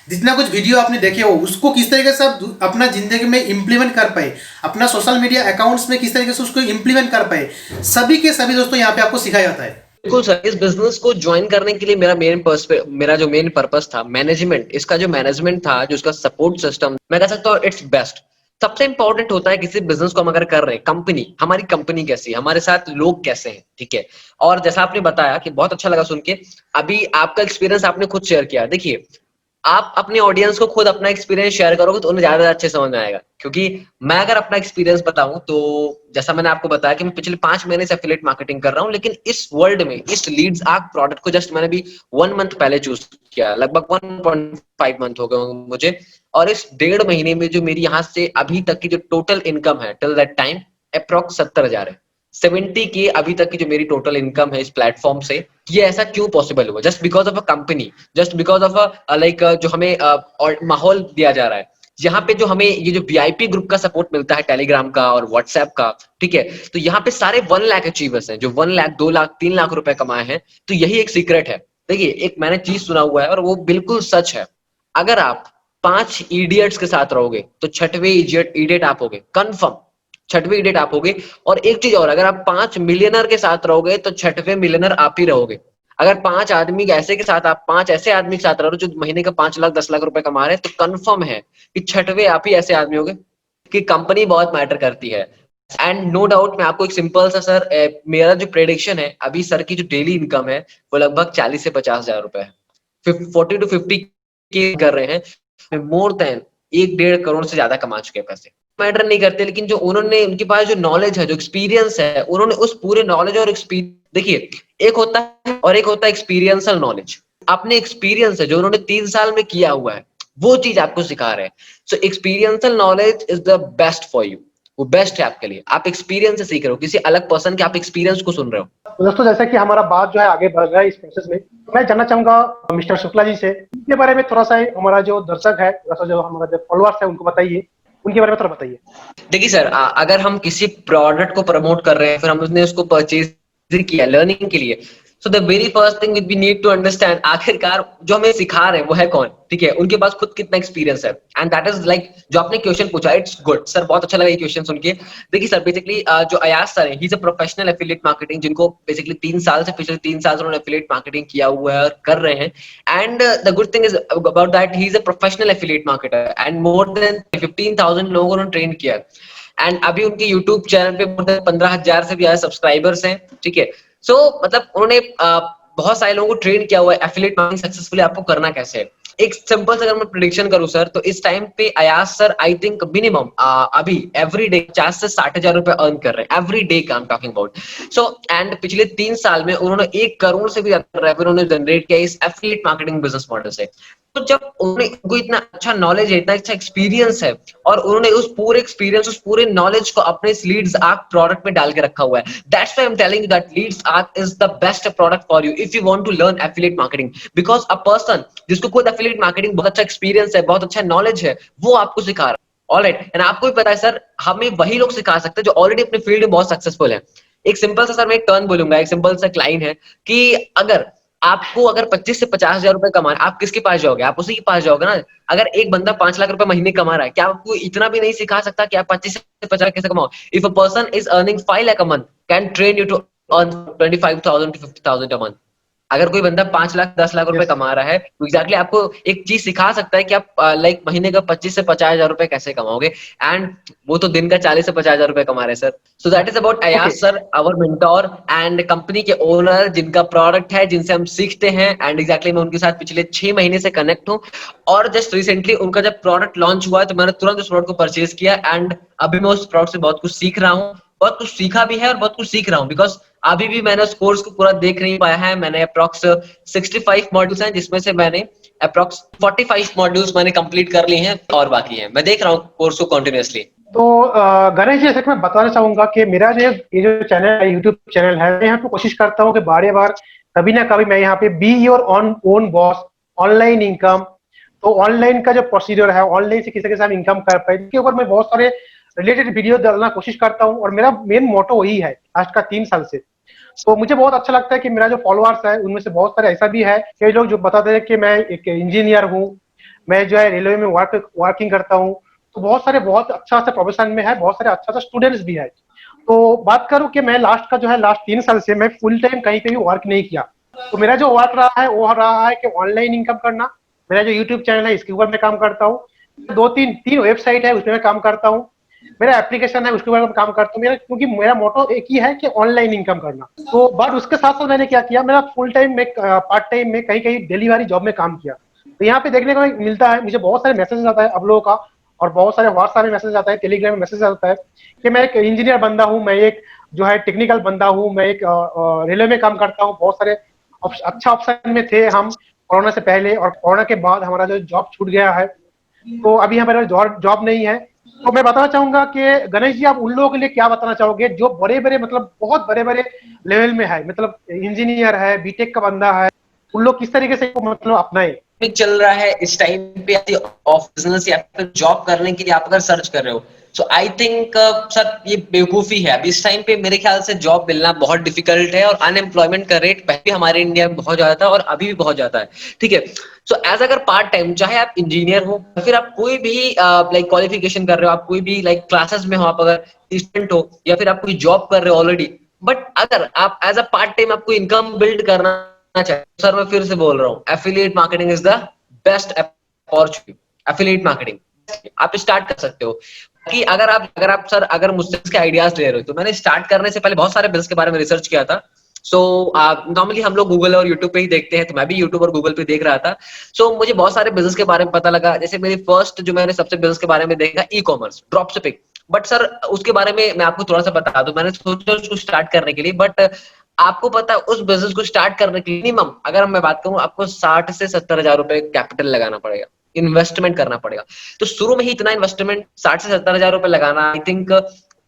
जितना कुछ वीडियो आपने देखे हो, उसको किस तरीके से आप अपना जिंदगी में इम्प्लीमेंट कर पाए, अपना सोशल मीडिया अकाउंट्स में किस तरीके से उसको इम्प्लीमेंट कर पाए, सभी के सभी दोस्तों यहाँ पे आपको सिखाया जाता है। बिल्कुल सर, इस बिजनेस को ज्वाइन करने के लिए मेरा जो मेन पर्पस था मैनेजमेंट, इसका जो मैनेजमेंट था, जो इसका सपोर्ट सिस्टम, मैं कह सकता हूँ इट्स बेस्ट। सबसे इंपॉर्टेंट होता है किसी बिजनेस को हम अगर कर रहे हैं, हमारी कंपनी कैसी है, हमारे साथ लोग कैसे हैं, ठीक है। और जैसा आपने बताया कि बहुत अच्छा लगा सुन के, अभी आपका एक्सपीरियंस आपने खुद शेयर किया। देखिए, आप अपने ऑडियंस को खुद अपना एक्सपीरियंस शेयर करोगे तो उन्हें ज्यादा अच्छे समझ में आएगा। क्योंकि मैं अगर अपना एक्सपीरियंस बताऊं तो जैसा मैंने आपको बताया कि मैं पिछले 5 महीने से एफिलिएट मार्केटिंग कर रहा हूं, लेकिन इस वर्ल्ड में इस लीड्स आर्क प्रोडक्ट को जस्ट मैंने भी 1 मंथ पहले चूज किया, लगभग 1.5 मंथ हो गए होंगे मुझे। और इस 1.5 महीने में जो मेरी यहाँ से अभी तक की जो टोटल इनकम है टिल दैट टाइम अप्रॉक्स 70,000 है। 70 की अभी तक की जो मेरी टोटल इनकम है इस प्लेटफॉर्म से, ये ऐसा क्यों पॉसिबल हुआ? Just because of a company, just because of a जो हमें माहौल दिया जा रहा है, यहाँ पे जो हमें ये जो वीआईपी ग्रुप का सपोर्ट मिलता है, टेलीग्राम का और व्हाट्सएप का, ठीक है। तो यहाँ पे सारे 1 लाख अचीवर्स हैं जो 1 लाख, 2 लाख, 3 लाख रुपए कमाए हैं। तो यही एक सीक्रेट है। देखिए, एक मैंने चीज सुना हुआ है और वो बिल्कुल सच है। अगर आप 5 इडियट्स के साथ रहोगे तो 6वें इडियट आप होगे, कंफर्म 6वें इडियट आप होगे। और एक चीज और, अगर आप 5 मिलियनर के साथ रहोगे तो 6वें मिलियनर आप ही रहोगे। अगर 5 आदमी ऐसे के साथ, आप 5 ऐसे आदमी के साथ रह रहे हो जो महीने का 5 लाख 10 लाख रुपए कमा रहे हैं, तो कंफर्म है कि 6वें आप ही ऐसे आदमी होंगे। कि कंपनी बहुत मैटर करती है। एंड नो डाउट मैं आपको एक सिंपल सा सर, मेरा जो प्रेडिक्शन है, अभी सर की जो डेली इनकम है वो लगभग 40 से 50 हजार रुपए है। 40 to 50 के कर रहे हैं, मोर देन 1-1.5 करोड़ से ज्यादा कमा चुके हैं पैसे। मैटर नहीं करते, लेकिन जो उन्होंने, उनके पास जो नॉलेज है, जो एक्सपीरियंस है, उन्होंने उस पूरे नॉलेज और एक्सपीरियंस, देखिए एक होता है और एक होता है एक्सपीरियंसल नॉलेज। अपने एक्सपीरियंस है जो उन्होंने 3 साल में किया हुआ है, वो चीज आपको सिखा रहे हैं। So experiential knowledge is the best for you, वो बेस्ट है आपके लिए। आप एक्सपीरियंस से सीख रहे हो, किसी अलग पर्सन के आप एक्सपीरियंस को सुन रहे हो। तो दोस्तों जैसा कि हमारा बात जो है आगे बढ़ रहा है इस प्रोसेस में, मैं जानना चाहूंगा मिस्टर शुक्ला जी से इनके बारे में थोड़ा सा, हमारा जो दर्शक है, थोड़ा सा जो हमारा जो फॉलोअर्स है उनको बताइए, उनके बारे में थोड़ा बताइए। देखिए सर, अगर हम किसी प्रोडक्ट को प्रमोट कर रहे हैं, फिर हमने उसको परचेज किया लर्निंग के लिए, so the very first thing we need to understand, आखिरकार जो हमें सिखा रहे हैं वो है कौन, ठीक है। उनके पास खुद कितना एक्सपीरियंस है। एंड दैट इज लाइक, जो आपने क्वेश्चन पूछा, इट्स गुड सर, बहुत अच्छा लगा ये क्वेश्चन सुन के। देखिए सर, बेसिकली जो अयाज सर है, he is a professional affiliate marketing, जिनको बेसिकली 3 साल से, पिछले 3 साल से उन्होंने एफिलिएट मार्केटिंग किया हुआ है और कर रहे हैं। And the good thing is about that, he is a professional affiliate marketer and more than 15,000 लोगों को उन्होंने ट्रेन किया है। एंड अभी उनके यूट्यूब चैनल पे मोर देन 15,000 से भी ज्यादा सब्सक्राइबर्स हैं, ठीक है। सो मतलब उन्होंने बहुत सारे लोगों को ट्रेन किया हुआ है एफिलिएट मार्केटिंग सक्सेसफुली आपको करना कैसे है। एक सिंपल से अगर मैं प्रेडिक्शन करूं सर, तो इस टाइम पे Ayaz sir I think minimum अभी एवरी डे 50 से 60,000 रुपए अर्न कर रहे हैं, एवरी डे का I am talking about. So and पिछले 3 साल में उन्होंने 1 करोड़ से भी ज्यादा रेवेन्यू जनरेट किया इस एफिलिएट मार्केटिंग बिजनेस मॉडल से। तो जब उनको इतना अच्छा नॉलेज है, इतना अच्छा एक्सपीरियंस है, और उन्होंने उस पूरे एक्सपीरियंस, उस पूरे नॉलेज को अपने इस लीड्स आर्क प्रोडक्ट में डाल के रखा हुआ है। That's why I am telling you that leads ark is the best product for you if you want to learn affiliate marketing. Because a person जिसको खुद एफिलिएट मार्केटिंग बहुत अच्छा एक्सपीरियंस है, बहुत अच्छा नॉलेज है, वो आपको सिखा रहा है। ऑलराइट, एंड आपको भी पता है सर, हमें वही लोग सिखा सकते हैं जो ऑलरेडी अपने फील्ड में बहुत सक्सेसफुल है। एक सिंपल सा सर मैं एक टर्न बोलूंगा, एक सिंपल सा लाइन है कि अगर आपको अगर 25 से 50 हजार रुपए कमाना, आप किसके पास जाओगे? आप उसी के पास जाओगे ना। अगर एक बंदा 5 लाख रुपए महीने कमा रहा है, क्या आपको इतना भी नहीं सिखा सकता कि आप 25 से 50 कैसे कमाओ? If a person is earning 5 lakh a month, can train you to earn 25,000 to 50,000 a month. अगर कोई बंदा 5 लाख 10 लाख रुपए यस। कमा रहा है, तो एग्जैक्टली आपको एक चीज सिखा सकता है कि आप लाइक महीने का 25 से 50 हजार रुपए कैसे कमाओगे। एंड वो तो दिन का 40 से 50 हजार रुपए कमा रहे हैं sir. So that is about okay. Ayaz sir, our mentor and company के ओनर, जिनका प्रोडक्ट है, जिनसे हम सीखते हैं। एंड एग्जैक्टली मैं उनके साथ पिछले 6 महीने से कनेक्ट हूँ, और जस्ट रिसेंटली उनका जब प्रोडक्ट लॉन्च हुआ तो मैंने तुरंत उस प्रोडक्ट को परचेज किया। एंड अभी मैं उस प्रोडक्ट से बहुत कुछ सीख रहा हूँ, बहुत कुछ सीखा भी है और बहुत कुछ सीख रहा हूँ, बिकॉज अभी भी मैंने उस कोर्स को पूरा देख नहीं पाया है। मैंने अप्रॉक्स 65 मॉड्यूल्स हैं, जिसमें से मैंने अप्रॉक्स 45 मॉड्यूल्स मैंने कंप्लीट कर लिए हैं, और बाकी है। मैं देख रहा हूँ कोर्स को कंटिन्यूअसली। तो गणेश जी, जैसे कि मैं बताना चाहूंगा कि मेरा जो ये जो चैनल है, यूट्यूब चैनल है, मैं यहाँ पे कोशिश करता हूँ कि बार बार कभी ना कभी मैं यहाँ पे be your own boss, online income. तो ऑनलाइन का जो प्रोसीजर है, ऑनलाइन से किसी के साथ इनकम कर पाए, इसके ऊपर मैं बहुत सारे रिलेटेड वीडियो डालना कोशिश करता हूँ, और मेरा मेन मोटो वही है आज का 3 साल से। तो मुझे बहुत अच्छा लगता है कि मेरा जो फॉलोअर्स है उनमें से बहुत सारे ऐसा भी है, कई लोग जो बताते हैं कि मैं एक इंजीनियर हूँ, मैं जो है रेलवे में वर्किंग करता हूँ। तो बहुत सारे बहुत अच्छा अच्छा प्रोफेशन में है, बहुत सारे अच्छा अच्छा स्टूडेंट्स भी है। तो बात करूं कि मैं लास्ट का जो है लास्ट 3 साल से मैं फुल टाइम कहीं पे भी वर्क नहीं किया। तो मेरा जो वर्क रहा है वो रहा है कि ऑनलाइन इनकम करना। मेरा जो यूट्यूब चैनल है इसके ऊपर मैं काम करता हूँ, दो तीन तीन वेबसाइट है उसमें मैं काम करता हूँ, मेरा एप्लीकेशन है उसके ऊपर मैं काम करता हूँ। मेरा क्योंकि मेरा मोटो एक ही है कि ऑनलाइन इनकम करना। तो बट उसके साथ साथ मैंने क्या किया, मेरा फुल टाइम में पार्ट टाइम में कहीं कहीं डिलीवरी जॉब में काम किया। तो यहाँ पे देखने को मिलता है, मुझे बहुत सारे मैसेज आता है आप लोगों का, और बहुत सारे व्हाट्सएप में मैसेज आता है, टेलीग्राम में मैसेज आता है कि मैं एक इंजीनियर बंदा हूँ, मैं एक जो है टेक्निकल बंदा हूँ, मैं एक रेलवे में काम करता हूँ। बहुत सारे अच्छा ऑप्शन में थे हम कोरोना से पहले, और कोरोना के बाद हमारा जो जॉब छूट गया है, तो अभी हमारा जॉब नहीं है। तो मैं बताना चाहूंगा कि गणेश जी, आप उन लोगों के लिए क्या बताना चाहोगे जो बड़े बड़े मतलब बहुत बड़े बड़े लेवल में है, मतलब इंजीनियर है, बीटेक का बंदा है, उन लोग किस तरीके से मतलब अपनाए? भी चल रहा है इस टाइम पे, ऑफ बिजनेस या फिर जॉब करने के लिए आप अगर सर्च कर रहे हो, सो आई थिंक सर ये बेवकूफी है। अभी इस टाइम पे मेरे ख्याल से जॉब मिलना बहुत डिफिकल्ट है, और अनएम्प्लॉयमेंट का रेट पहले हमारे इंडिया में बहुत ज्यादा था और अभी भी बहुत ज्यादा है। ठीक है, सो एज अगर पार्ट टाइम, चाहे आप इंजीनियर हो या फिर आप कोई भी लाइक क्वालिफिकेशन कर रहे हो, आप कोई भी लाइक क्लासेस में हो, आप अगर स्टूडेंट हो या फिर आप कोई जॉब कर रहे हो ऑलरेडी, बट अगर आप एज अ पार्ट टाइम आपको इनकम बिल्ड करना चाहिए, सर मैं फिर से बोल रहा हूँ, affiliate marketing is the best opportunity. Affiliate marketing आप स्टार्ट कर सकते हो। कि अगर आप सर अगर मुझसे इसके आइडियाज ले रहे हो, तो मैंने स्टार्ट करने से पहले बहुत सारे बिजनेस के बारे में रिसर्च किया था। सो नॉर्मली हम लोग गूगल और यूट्यूब पे ही देखते हैं, तो मैं भी यूट्यूब और गूगल पे देख रहा था। सो मुझे बहुत सारे बिजनेस के बारे में पता लगा। जैसे मेरी फर्स्ट जो मैंने सबसे बिजनेस के बारे में देखा, e commerce, drop shipping. But sir उसके बारे में मैं आपको थोड़ा सा बता दूं, मैंने सोचा उसको स्टार्ट करने के लिए, बट आपको पता है उस बिजनेस को स्टार्ट करने के लिए मिनिमम अगर मैं बात करूं, आपको 60 से 70 हजार रुपए कैपिटल लगाना पड़ेगा, इन्वेस्टमेंट करना पड़ेगा। तो शुरू में ही इतना इन्वेस्टमेंट 60 से 70 हजार रुपए लगाना, आई थिंक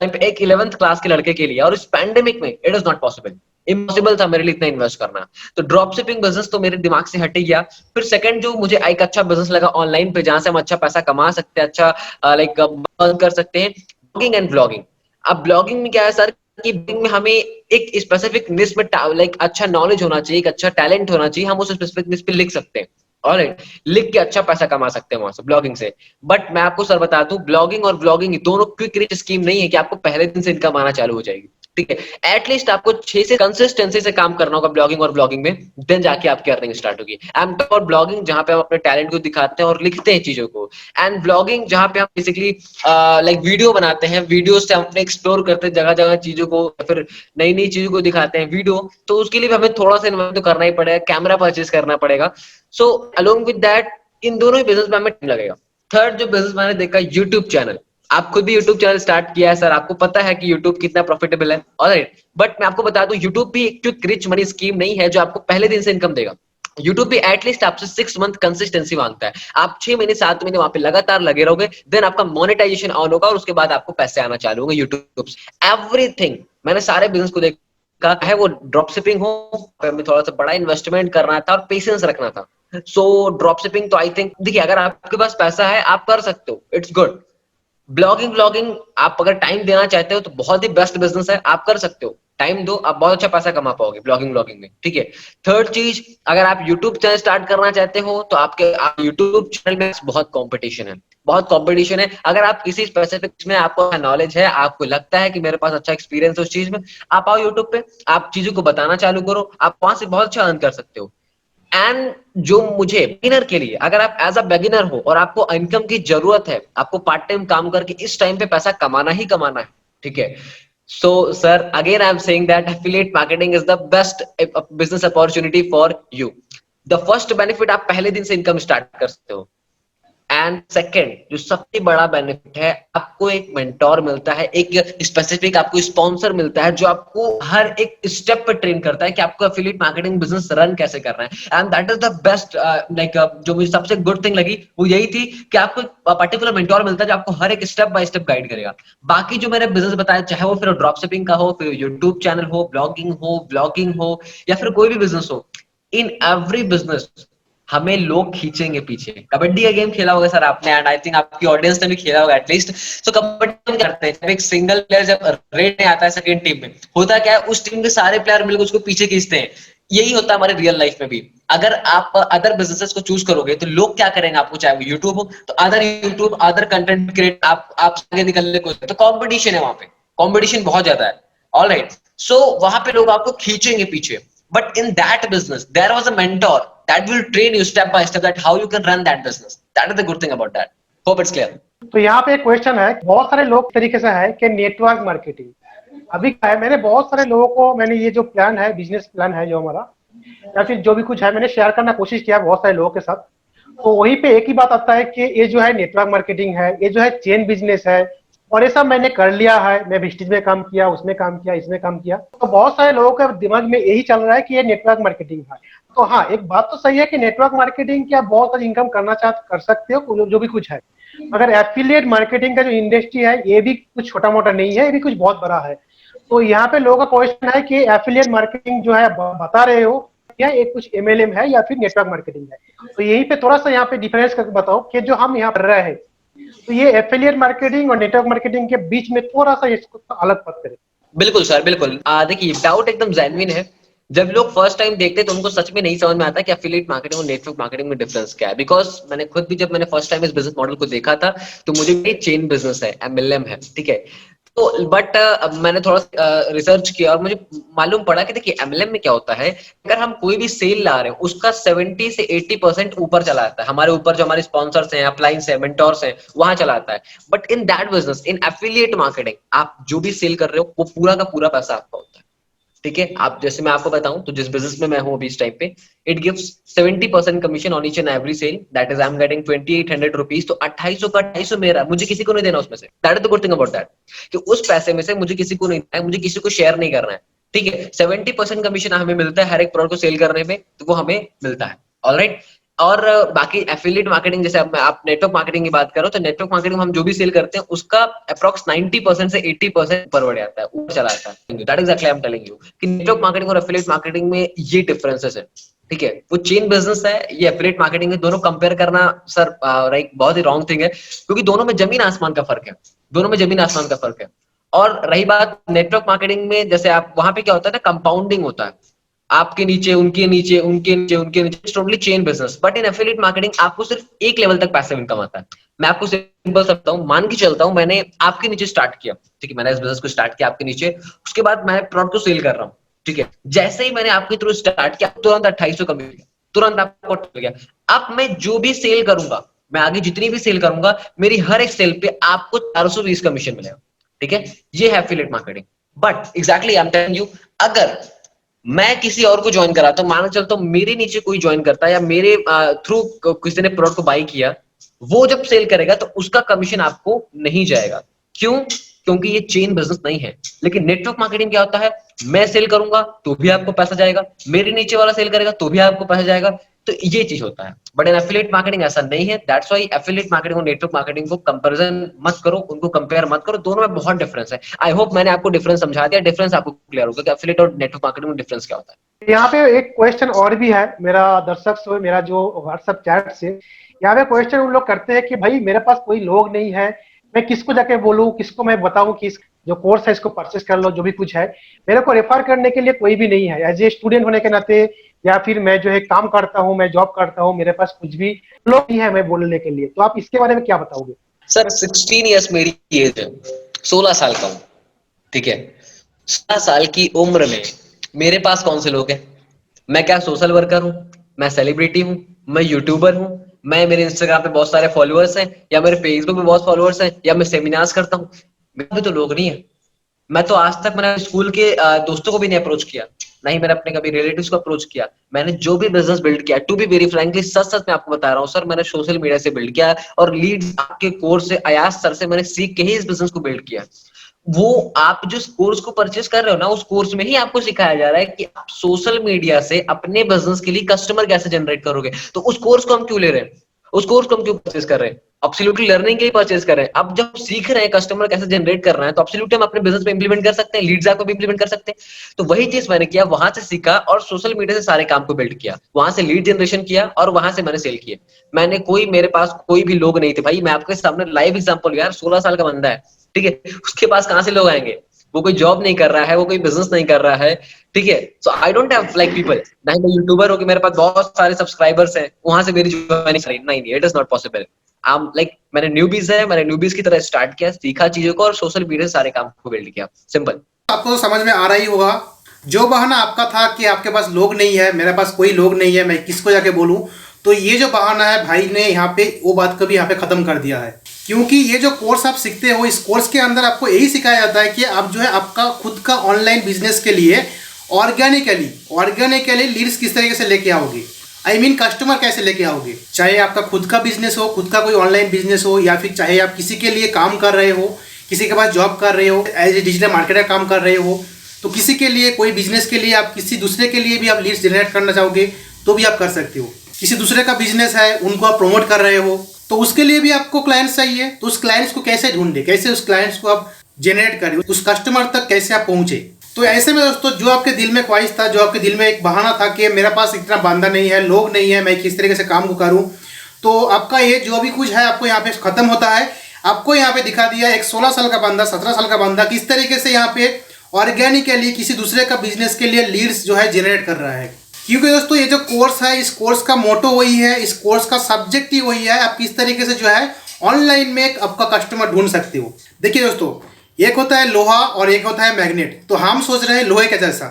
एक 11th क्लास के लड़के के लिए, और इस पैंडेमिक में it is not possible, impossible था मेरे लिए इतना इन्वेस्ट करना। तो ड्रॉप शिपिंग बिजनेस तो मेरे दिमाग से हट ही गया। फिर सेकंड जो मुझे एक अच्छा बिजनेस लगा ऑनलाइन पे, जहां से हम अच्छा पैसा कमा सकते हैं, अच्छा लाइक अर्न कर सकते हैं, ब्लॉगिंग एंड व्लॉगिंग। अब ब्लॉगिंग में क्या है सर कि ब्लॉगिंग में हमें एक स्पेसिफिक निश में लाइक अच्छा नॉलेज होना चाहिए, एक अच्छा टैलेंट होना चाहिए, हम उस स्पेसिफिक निश पे लिख सकते हैं। ऑलराइट, लिख के अच्छा पैसा कमा सकते हैं वहां से ब्लॉगिंग से। बट मैं आपको सर बता दूं, ब्लॉगिंग और व्लॉगिंग दोनों क्विक रिच स्कीम नहीं है कि आपको पहले दिन से इनकम आना चालू हो जाएगी। ठीक है, एटलीस्ट आपको 6 से कंसिस्टेंसी से काम करना होगा ब्लॉगिंग और व्लॉगिंग में, देन जाके आपकी अर्निंग स्टार्ट होगी। आई एम टॉक ब्लॉगिंग जहां पे हम अपने टैलेंट को दिखाते हैं और लिखते हैं चीजों को, एंड व्लॉगिंग जहां पे हम बेसिकली लाइक वीडियो बनाते हैं, वीडियो से हम अपने एक्सप्लोर करते हैं जगह जगह चीजों को, फिर नई नई चीजों को दिखाते हैं वीडियो। तो उसके लिए हमें थोड़ा सा इन्वेस्ट तो करना ही पड़ेगा, कैमरा परचेज करना पड़ेगा। So along with that in दोनों ही बिजनेस में हमें टाइम लगेगा। थर्ड जो बिजनेस मैंने देखा, यूट्यूब चैनल। आप खुद भी यूट्यूब चैनल स्टार्ट किया है सर, आपको पता है कि यूट्यूब कितना प्रॉफिटेबल है, ऑलराइट। बट मैं आपको बता दूं, यूट्यूब भी एक क्विक रिच मनी स्कीम नहीं है जो आपको पहले दिन से इनकम देगा। यूट्यूब भी एटलीस्ट आपसे 6 मंथ कंसिस्टेंसी मांगता है। आप 6 महीने 7 महीने वहां पे लगातार लगे रहोगे, देन आपका मोनेटाइजेशन ऑन होगा, और उसके बाद आपको पैसे आना चालू होंगे यूट्यूब से। एवरीथिंग मैंने सारे बिजनेस को देखा है, वो ड्रॉप शिपिंग हो, हमें थोड़ा सा बड़ा इन्वेस्टमेंट करना था और पेशेंस रखना था। सो ड्रॉप शिपिंग तो आई थिंक देखिए, अगर आपके पास पैसा है आप कर सकते हो, इट्स गुड। ब्लॉगिंग ब्लॉगिंग आप अगर टाइम देना चाहते हो तो बहुत ही बेस्ट बिजनेस है, आप कर सकते हो। टाइम दो, आप बहुत अच्छा पैसा कमा पाओगे ब्लॉगिंग ब्लॉगिंग में, ठीक है। थर्ड चीज, अगर आप यूट्यूब चैनल स्टार्ट करना चाहते हो तो आपके यूट्यूब चैनल में बहुत कंपटीशन है, बहुत कंपटीशन है। अगर आप किसी स्पेसिफिक में आपको नॉलेज है, आपको लगता है कि मेरे पास अच्छा एक्सपीरियंस है उस चीज में, आप आओ यूट्यूब पे, आप चीजों को बताना चालू करो, आप वहां से बहुत अच्छा अर्न कर सकते हो। एंड जो मुझे बिगिनर के लिए, अगर आप एज अ बिगिनर हो और आपको इनकम की जरूरत है, आपको पार्ट टाइम काम करके इस टाइम पे पैसा कमाना ही कमाना है, ठीक है। So sir again I am saying that affiliate marketing is the best business opportunity for you. The first benefit, आप पहले दिन से इनकम स्टार्ट कर सकते हो। एंड सेकेंड, जो सबसे बड़ा बेनिफिट है, आपको एक मेंटोर मिलता है, एक स्पेसिफिक आपको स्पॉन्सर मिलता है जो आपको हर एक स्टेप पे ट्रेन करता है कि आपको एफिलिएट मार्केटिंग बिजनेस रन कैसे करना है। And that is the best, like जो मुझे सबसे गुड थिंग लगी वो यही थी कि आपको पर्टिकुलर मेंटोर मिलता है जो आपको हर एक स्टेप बाय स्टेप गाइड करेगा। बाकी जो मैंने बिजनेस बताया, चाहे वो फिर ड्रॉप शिपिंग का हो, फिर यूट्यूब चैनल हो, ब्लॉगिंग हो, ब्लॉगिंग हो, या फिर कोई भी बिजनेस हो, इन एवरी बिजनेस हमें लोग खींचेंगे पीछे। कबड्डी का गेम खेला होगा सर आपने, एंड आई थिंक आपकी ऑडियंस ने भी खेला होगा एटलीस्ट। तो कबड्डी में करते हैं, जब एक सिंगल प्लेयर जब रेड में आता है सेकंड टीम में, होता क्या है, उस टीम के सारे प्लेयर मिलकर उसको पीछे खींचते हैं। यही होता है हमारे रियल लाइफ में भी। अगर आप अदर बिजनेसेस को चूज करोगे तो लोग क्या करेंगे आपको, चाहे वो यूट्यूब हो तो other YouTube, other content create, आप आगे निकलने को, तो कंपटीशन है वहां पे, कंपटीशन बहुत ज्यादा है। ऑलराइट, सो वहां पे लोग आपको खींचेंगे पीछे। But in that business, there was a mentor that will train you step by step that how you can run that business. That is the good thing about that. Hope it's clear. तो यहाँ पे एक question है, बहुत सारे लोग तरीके से है कि नेटवर्क मार्केटिंग अभी क्या है, मैंने बहुत सारे लोगों को, मैंने ये जो प्लान है, बिजनेस प्लान है जो हमारा, या फिर जो भी कुछ है, मैंने शेयर करना कोशिश किया बहुत सारे लोगों के साथ। तो वहीं पे एक ही बात आता है कि ये जो है नेटवर्क मार्केटिंग है, ये जो है चेन बिजनेस है, और ये सब मैंने कर लिया है, मैं विस्टीज में काम किया, उसमें काम किया, इसमें काम किया। तो बहुत सारे लोगों के दिमाग में यही चल रहा है कि ये नेटवर्क मार्केटिंग है। तो हाँ, एक बात तो सही है कि नेटवर्क मार्केटिंग की आप बहुत सारी इनकम करना कर सकते हो, जो भी कुछ है। मगर एफिलिएट मार्केटिंग का जो इंडस्ट्री है, ये भी कुछ छोटा मोटा नहीं है, ये भी कुछ बहुत बड़ा है। तो यहाँ पे लोगों का क्वेश्चन है कि एफिलिएट मार्केटिंग जो है बता रहे हो, या एक कुछ एमएलएम है या फिर नेटवर्क मार्केटिंग है। तो यहीं पे थोड़ा सा यहाँ पे डिफरेंस करके बताओ कि जो हम यहाँ कर रहे हैं, तो ये एफिलिएट मार्केटिंग और नेटवर्क मार्केटिंग के बीच में थोड़ा सा इसको अलग बात करें। बिल्कुल सर, बिल्कुल। देखिए, डाउट एकदम जेन्युइन है। जब लोग फर्स्ट टाइम देखते हैं तो उनको सच में नहीं समझ में आता कि एफिलिएट मार्केटिंग और नेटवर्क मार्केटिंग में डिफरेंस क्या है। बिकॉज मैंने खुद भी, जब मैंने फर्स्ट टाइम इस बिजनेस मॉडल को देखा था, तो मुझे भी चेन बिजनेस है, एमएलएम है, ठीक है। तो बट मैंने थोड़ा रिसर्च किया और मुझे मालूम पड़ा कि देखिए एमएलएम में क्या होता है, अगर हम कोई भी सेल ला रहे हैं, उसका 70 से 80% ऊपर चला आता है, हमारे ऊपर जो हमारे स्पॉन्सर्स हैं, अपलाइंस हैं, मेंटोर्स हैं, वहां चला आता है। But in that business, in affiliate marketing, आप जो भी सेल कर रहे हो वो पूरा का पूरा पैसा आपका होता है, ठीक है। आप, जैसे मैं आपको बताऊं तो जिस बिजनेस में मैं हूं अभी इस टाइम पे, it gives 70% commission on each and every sale, that is I am getting 2800 rupees. तो 2800 का 250 मेरा, मुझे किसी को नहीं देना उसमें से। That is the good thing about that, कि उस पैसे में से मुझे किसी को नहीं देना है, मुझे किसी को शेयर नहीं करना है, ठीक है। 70% कमीशन हमें मिलता है हर एक प्रोडक्ट को सेल करने में, तो वो हमें मिलता है। ऑलराइट, और बाकी एफिलिएट मार्केटिंग, जैसे आप नेटवर्क मार्केटिंग की बात करो, तो नेटवर्क मार्केटिंग में हम जो भी सेल करते हैं उसका अप्रॉक्स 90% से 80% ऊपर बढ़ जाता है, ऊपर चला जाता है। That is actually I am telling you कि नेटवर्क मार्केटिंग और एफिलिएट मार्केटिंग में ये डिफरेंसेस है, ठीक है। वो चेन बिजनेस है, ये एफिलिएट मार्केटिंग है। दोनों कंपेयर करना सर राइट बहुत ही रॉन्ग थिंग है, क्योंकि दोनों में जमीन आसमान का फर्क है, दोनों में जमीन आसमान का फर्क है। और रही बात नेटवर्क मार्केटिंग में, जैसे आप वहां पे क्या होता है ना, कंपाउंडिंग होता है, आपके नीचे, उनके नीचे, उनके नीचे, उनके नीचे, totally chain business. But in affiliate marketing आपको सिर्फ एक लेवल तक पैसिव इनकम आता है। मैं आपको सिंपल सकता हूँ, मान के चलता हूँ मैंने आपके नीचे स्टार्ट किया, ठीक है, मैंने इस बिजनेस को स्टार्ट किया आपके नीचे, उसके बाद मैं प्रोडक्ट को सेल कर रहा हूँ, ठीक है। जैसे ही मैंने आपके थ्रू स्टार्ट किया, तुरंत 2800 कम हो गया, तुरंत आपको मिल गया। अब मैं जो भी सेल करूंगा, मैं आगे जितनी भी सेल करूंगा, मेरी हर एक सेल पे आपको 420 कमीशन मिलेगा, ठीक है। ये है affiliate marketing. But exactly I am telling you, अगर मैं किसी और को ज्वाइन कराता हूं, माना चलता हूं मेरे नीचे कोई ज्वाइन करता है, या मेरे थ्रू किसी ने प्रोडक्ट को बाई किया, वो जब सेल करेगा तो उसका कमीशन आपको नहीं जाएगा। क्यों? क्योंकि ये चेन बिजनेस नहीं है। लेकिन नेटवर्क मार्केटिंग क्या होता है, मैं सेल करूंगा तो भी आपको पैसा जाएगा, मेरे नीचे वाला सेल करेगा तो भी आपको पैसा जाएगा। तो ये चीज होता है। बट इन एफिलिएट मार्केटिंग ऐसा नहीं है। दैट्स व्हाई एफिलिएट मार्केटिंग और नेटवर्क मार्केटिंग को कंपैरिजन मत करो, उनको कंपेयर मत करो, दोनों में बहुत डिफरेंस है। आई होप मैंने आपको डिफरेंस समझा दिया, डिफरेंस आपको क्लियर होगा कि एफिलिएट और नेटवर्क मार्केटिंग में डिफरेंस क्या होता है। यहाँ पे एक क्वेश्चन और भी है मेरा दर्शक से, मेरा जो व्हाट्सएप चैट से, यहाँ पे क्वेश्चन उन लोग करते हैं कि भाई मेरे पास कोई लोग नहीं है, मैं किसको जाके बोलूँ, किसको मैं बताऊँ कि जो कोर्स है इसको परचेस कर लो, जो भी कुछ है। मेरे को रेफर करने के लिए कोई भी नहीं है। एज ए स्टूडेंट होने के नाते, या फिर मैं जो है काम करता हूँ, मैं जॉब करता हूँ, मेरे पास कुछ भी लोग नहीं है मैं बोलने के लिए। तो आप इसके बारे में क्या बताओगे? सर 16 ईयर्स मेरी एज है, 16 साल का हूँ, ठीक है। 16 साल की उम्र में मेरे पास कौन से लोग हैं? मैं क्या सोशल वर्कर हूँ? मैं सेलिब्रिटी हूँ? मैं यूट्यूबर हूँ? मैं मेरे इंस्टाग्राम पे बहुत सारे फॉलोअर्स हैं, या मेरे फेसबुक पे बहुत फॉलोअर्स हैं, या मैं सेमिनार्स करता हूँ? मेरे भी तो लोग नहीं है। मैं तो आज तक मैंने स्कूल के दोस्तों को भी नहीं अप्रोच किया, ना ही मैंने अपने कभी रिलेटिव्स को अप्रोच किया। मैंने जो भी बिजनेस बिल्ड किया, टू बी वेरी फ्रैंकली, सच सच मैं आपको बता रहा हूँ सर, मैंने सोशल मीडिया से बिल्ड किया, और लीड्स आपके कोर्स से, अयाज सर से मैंने सीख के ही इस बिजनेस को बिल्ड किया। वो आप जिस कोर्स को परचेस कर रहे हो ना, उस कोर्स में ही आपको सिखाया जा रहा है कि आप सोशल मीडिया से अपने बिजनेस के लिए कस्टमर कैसे जनरेट करोगे। तो उस कोर्स को हम क्यों ले रहे हैं? उस कोर्स को हम क्यों परचेस कर रहे हैं? एब्सोल्युटली लर्निंग के लिए परचेस कर रहे हैं। अब जब हम सीख रहे हैं कस्टमर कैसे जनरेट करना है, तो एब्सोल्युटली हम अपने बिजनेस में इंप्लीमेंट कर सकते हैं, लीड्स को भी इंप्लीमेंट कर सकते हैं। तो वही चीज मैंने किया, वहां से सीखा और सोशल मीडिया से सारे काम को बिल्ड किया, वहां से लीड जनरेशन किया और वहां से मैंने सेल किया। मैंने कोई, मेरे पास कोई भी लोग नहीं थे भाई। मैं आपके सामने लाइव एग्जांपल, यार 16 साल का बंदा है, ठीक है, उसके पास कहां से लोग आएंगे? वो कोई जॉब नहीं कर रहा है, वो कोई बिजनेस नहीं कर रहा है, ठीक है। So I don't have like people, ना ही मैं यूट्यूबर हूं कि मेरे पास बहुत सारे सब्सक्राइबर्स हैं, वहां से मेरी ज्वाइनिंग सारी, नहीं, it is not possible. Like मैंने न्यूबीज है, मैंने न्यूबीज की तरह स्टार्ट किया, सीखा चीजों को और सोशल मीडिया से सारे काम को बिल्ड किया, सिंपल। आपको तो समझ में आ रहा ही होगा। जो बहाना आपका था कि आपके पास लोग नहीं है, मेरे पास कोई लोग नहीं है, मैं किसको जाके बोलूं, तो ये जो बहाना है भाई ने यहाँ पे वो बात को भी यहाँ पे खत्म कर दिया है। क्योंकि ये जो कोर्स आप सीखते हो, इस कोर्स के अंदर आपको यही सिखाया जाता है कि आप जो है आपका खुद का ऑनलाइन बिजनेस के लिए ऑर्गेनिकली लीड्स किस तरीके से लेके आओगे, आई मीन कस्टमर कैसे लेके आओगे। चाहे आपका खुद का बिजनेस हो, खुद का कोई ऑनलाइन बिजनेस हो, या फिर चाहे आप किसी के लिए काम कर रहे हो, किसी के पास जॉब कर रहे हो, एज ए डिजिटल मार्केटर काम कर रहे हो, तो किसी के लिए, कोई बिजनेस के लिए, आप किसी दूसरे के लिए भी आप लीड्स जनरेट करना चाहोगे तो भी आप कर सकते हो। किसी दूसरे का बिजनेस है, उनको आप प्रमोट कर रहे हो, तो उसके लिए भी आपको क्लाइंट्स चाहिए। तो उस क्लाइंट्स को कैसे ढूंढे, कैसे उस क्लाइंट्स को आप जनरेट करें, उस कस्टमर तक कैसे आप पहुंचे। तो ऐसे में दोस्तों, जो आपके दिल में ख्वाहिश था, जो आपके दिल में एक बहाना था कि मेरे पास इतना बंदा नहीं है, लोग नहीं है, मैं किस तरीके से काम को करूं, तो आपका ये जो भी कुछ है आपको यहाँ पे खत्म होता है। आपको यहाँ पे दिखा दिया एक 16 साल का बंदा, 17 साल का बंदा किस तरीके से यहाँ पे ऑर्गेनिकली किसी दूसरे का बिजनेस के लिए लीड्स जो है जनरेट कर रहा है। क्योंकि दोस्तों ये जो कोर्स है, इस कोर्स का मोटो वही है, इस कोर्स का सब्जेक्ट ही वही है, आप किस तरीके से जो है ऑनलाइन में आपका कस्टमर ढूंढ सकते हो। देखिए दोस्तों, एक होता है लोहा और एक होता है मैग्नेट। तो हम सोच रहे हैं लोहे के जैसा,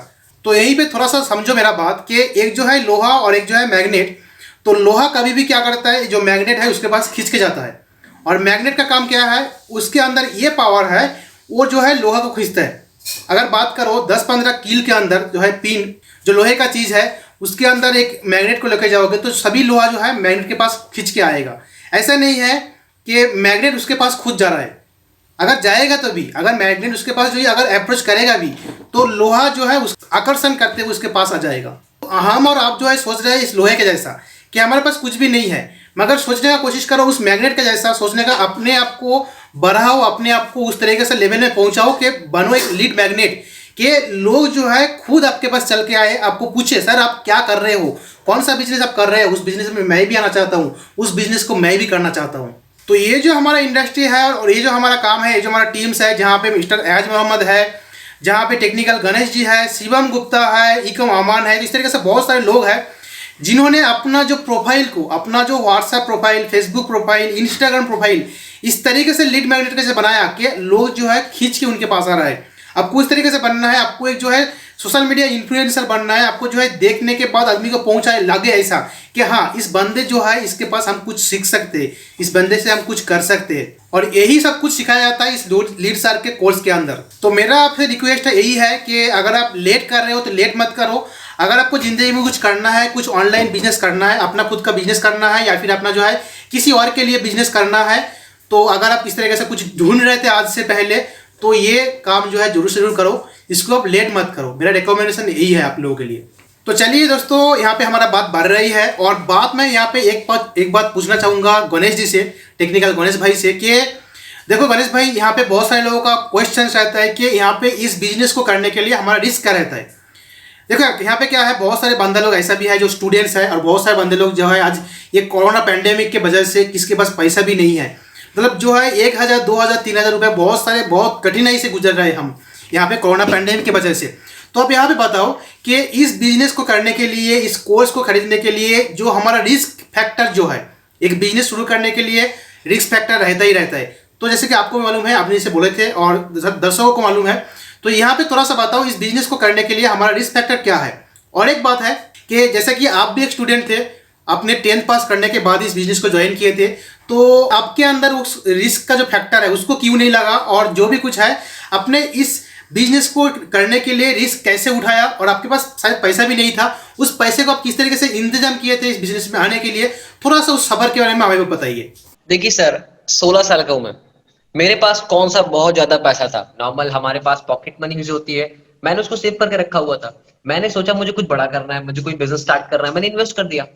तो यहीं पे थोड़ा सा समझो मेरा बात कि एक जो है लोहा और एक जो है मैग्नेट। तो लोहा कभी भी क्या करता है, जो मैग्नेट है उसके पास खींच के जाता है, और मैग्नेट का काम क्या है, उसके अंदर ये पावर है, वो जो है लोहा को खींचता है। अगर बात करो 10-15 कील के अंदर जो है पिन, जो लोहे का चीज़ है, उसके अंदर एक मैग्नेट को लेकर जाओगे तो सभी लोहा जो है मैग्नेट के पास खींच के आएगा। ऐसा नहीं है कि मैग्नेट उसके पास खुद जा रहा है, अगर जाएगा तो भी, अगर मैग्नेट उसके पास जो है अगर अप्रोच करेगा भी, तो लोहा जो है उस आकर्षण करते हुए उसके पास आ जाएगा। तो हम और आप जो है सोच रहे हैं इस लोहे के जैसा कि हमारे पास कुछ भी नहीं है, मगर सोचने का कोशिश करो उस मैग्नेट के जैसा, सोचने का, अपने आप को बढ़ाओ, अपने आप को उस तरीके से लेवल में पहुंचाओ कि बनो एक लीड मैग्नेट, कि लोग जो है खुद आपके पास चल के आए, आपको पूछे सर आप क्या कर रहे हो, कौन सा बिजनेस आप कर रहे हो, उस बिजनेस में मैं भी आना चाहता हूँ, उस बिजनेस को मैं भी करना चाहता हूँ। तो ये जो हमारा इंडस्ट्री है और ये जो हमारा काम है, ये जो हमारा टीम्स है, जहाँ पे मिस्टर एज मोहम्मद है, जहाँ पे टेक्निकल गणेश जी है, शिवम गुप्ता है, इकम अमान है, इस तरीके से बहुत सारे लोग हैं जिन्होंने अपना जो प्रोफाइल को, अपना जो WhatsApp profile, Facebook profile, Instagram profile इस तरीके से लीड मैग्नेट कैसे बनाया कि लोग जो है खींच के उनके पास आ रहा है। आपको इस तरीके से बनना है, आपको एक जो है सोशल मीडिया इन्फ्लुएंसर बनना है। आपको जो है देखने के बाद आदमी को पहुंचाए लगे ऐसा कि हाँ इस बंदे जो है इसके पास हम कुछ सीख सकते हैं, इस बंदे से हम कुछ कर सकते हैं, और यही सब कुछ सिखाया जाता है इस लीड सर के कोर्स के अंदर। तो मेरा आपसे रिक्वेस्ट यही है कि अगर आप लेट कर रहे हो तो लेट मत करो। अगर आपको ज़िंदगी में कुछ करना है, कुछ ऑनलाइन बिजनेस करना है, अपना खुद का बिजनेस करना है, या फिर अपना जो है किसी और के लिए बिजनेस करना है, तो अगर आप इस तरीके से कुछ ढूंढ रहे थे आज से पहले, तो ये काम जो है जरूर से जरूर करो, इसको आप लेट मत करो। मेरा रिकमेंडेशन यही है आप लोगों के लिए। तो चलिए दोस्तों, यहाँ पे हमारा बात बढ़ रही है, और बात मैं यहाँ पे एक बात पूछना चाहूँगा गणेश जी से, टेक्निकल गणेश भाई से, कि देखो गणेश भाई, यहाँ पे बहुत सारे लोगों का क्वेश्चन रहता है कि यहाँ पे इस बिजनेस को करने के लिए हमारा रिस्क क्या रहता है। देखो यहाँ पे क्या है, बहुत सारे बंदे लोग ऐसा भी है जो स्टूडेंट्स है, और बहुत सारे बंदे लोग जो है आज ये कोरोना पैंडेमिक के वजह से किसके पास पैसा भी नहीं है, मतलब जो है 1,000 2,000 3,000 रुपये बहुत सारे बहुत कठिनाई से गुजर रहे हैं हम यहाँ पे कोरोना पैंडेमिक की वजह से। तो आप यहाँ पे बताओ कि इस बिजनेस को करने के लिए, इस कोर्स को खरीदने के लिए जो हमारा रिस्क फैक्टर जो है, एक बिजनेस शुरू करने के लिए रिस्क फैक्टर रहता ही रहता है। तो जैसे कि आपको मालूम है, आपने इसे बोले थे और दर्शकों को मालूम है, तो यहाँ पे थोड़ा सा बताओ इस बिजनेस को करने के लिए हमारा रिस्क फैक्टर क्या है। और एक बात है कि जैसे कि आप भी एक स्टूडेंट थे, आपने 10th पास करने के बाद इस बिजनेस को ज्वाइन किए थे, तो आपके अंदर उस रिस्क का जो फैक्टर है उसको क्यों नहीं लगा, और जो भी कुछ है अपने इस बिजनेस को करने के लिए रिस्क कैसे उठाया, और आपके पास शायद पैसा भी नहीं था, उस पैसे को आप किस तरीके से इंतजाम किए थे इस बिजनेस में आने के लिए, थोड़ा सा उस सफर के बारे में हमें बताइए। देखिए सर, 16 साल का हूं मैं, मेरे पास कौन सा बहुत ज्यादा पैसा था। नॉर्मल हमारे पास पॉकेट मनी जो होती है, मैंने उसको सेव करके रखा हुआ था। मैंने सोचा मुझे कुछ बड़ा करना है, मुझे कोई बिजनेस स्टार्ट करना है, मैंने इन्वेस्ट कर दिया,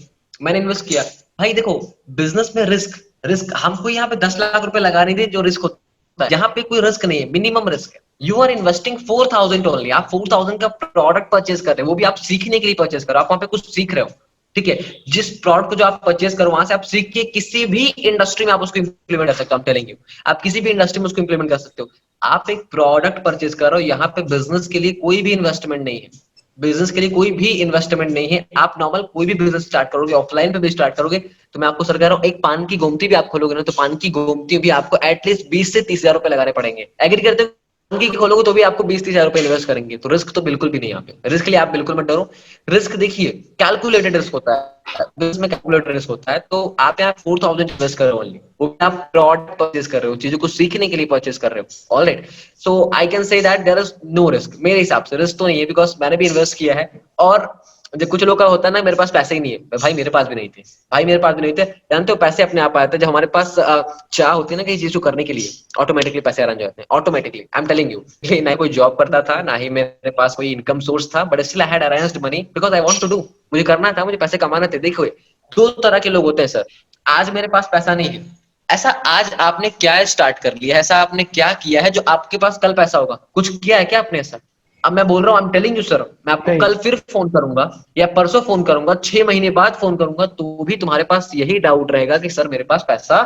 मैंने इन्वेस्ट किया। भाई देखो, बिजनेस में रिस्क रिस्क हमको यहाँ पे 10 लाख रुपए लगा नहीं दे जो रिस्क होता है, यहाँ पे कोई रिस्क नहीं है, मिनिमम रिस्क है। You are investing 4,000 only. आप 4,000 का प्रोडक्ट परचेज कर रहे हो, वो भी आप सीखने के लिए परचेज कर रहे हो, आप वहां पे कुछ सीख रहे हो, ठीक है। जिस प्रोडक्ट को जो आप परचेज करो वहां से आप सीख के किसी भी इंडस्ट्री में आप उसको इंप्लीमेंट कर सकते हो। I'm telling you, आप किसी भी इंडस्ट्री में उसको इंप्लीमेंट कर सकते हो। आप एक प्रोडक्ट परचेज करो, यहाँ पे बिजनेस के लिए कोई भी इन्वेस्टमेंट नहीं है, बिजनेस के लिए कोई भी इन्वेस्टमेंट नहीं है। आप नॉर्मल कोई भी बिजनेस स्टार्ट करोगे, ऑफलाइन पे भी स्टार्ट करोगे, तो मैं आपको सर कह रहा हूँ, एक पान की गोमती भी आप खोलोगे ना, तो पान की गोमती भी आपको एटलीस्ट 20 से 30 हजार रुपए लगाने पड़ेंगे। एग्री करते हो? की खोलोगे तो भी आपको 20-30 हजार रुपए इन्वेस्ट करेंगे, तो रिस्क तो बिल्कुल भी नहीं। यहाँ पे रिस्क के लिए आप बिल्कुल मत डरो। रिस्क देखिए, कैलकुलेटेड रिस्क होता है, इसमें कैलकुलेटेड रिस्क होता है। तो आप यहाँ 4,000 इन्वेस्ट कर रहे हो ओनली, वो भी आप प्रोडक्ट परचेज कर रहे हो, चीजों को सीखने के लिए परचेज कर रहे हो। Alright, so I can say that there is no risk. मेरे हिसाब से रिस्क तो नहीं है, बिकॉज मैंने भी इन्वेस्ट किया है। और जब कुछ लोग का होता है ना, मेरे पास पैसे ही नहीं है, भाई मेरे पास भी नहीं थे, भाई मेरे पास भी नहीं थे। जानते हो, पैसे अपने आप आते हैं जब हमारे पास चाह होती है ना किसी चीज को करने के लिए, ऑटोमेटिकली पैसे अरेंज हो जाते हैं, automatically. I am telling you, ना कोई जॉब करता था, ना ही मेरे पास कोई इनकम सोर्स था, but still I had arranged money because I want to do. मुझे करना था, मुझे पैसे कमाने थे। देखो, दो तरह के लोग होते हैं सर। आज मेरे पास पैसा नहीं है, ऐसा आज आपने क्या स्टार्ट कर लिया है, ऐसा आपने क्या किया है जो आपके पास कल पैसा होगा? कुछ किया है क्या आपने ऐसा? अब मैं बोल रहा हूँ, आई एम टेलिंग यू सर, मैं आपको कल फिर फोन करूंगा या परसों फोन करूंगा, 6 महीने बाद फोन करूंगा, तो भी तुम्हारे पास यही डाउट रहेगा कि सर मेरे पास पैसा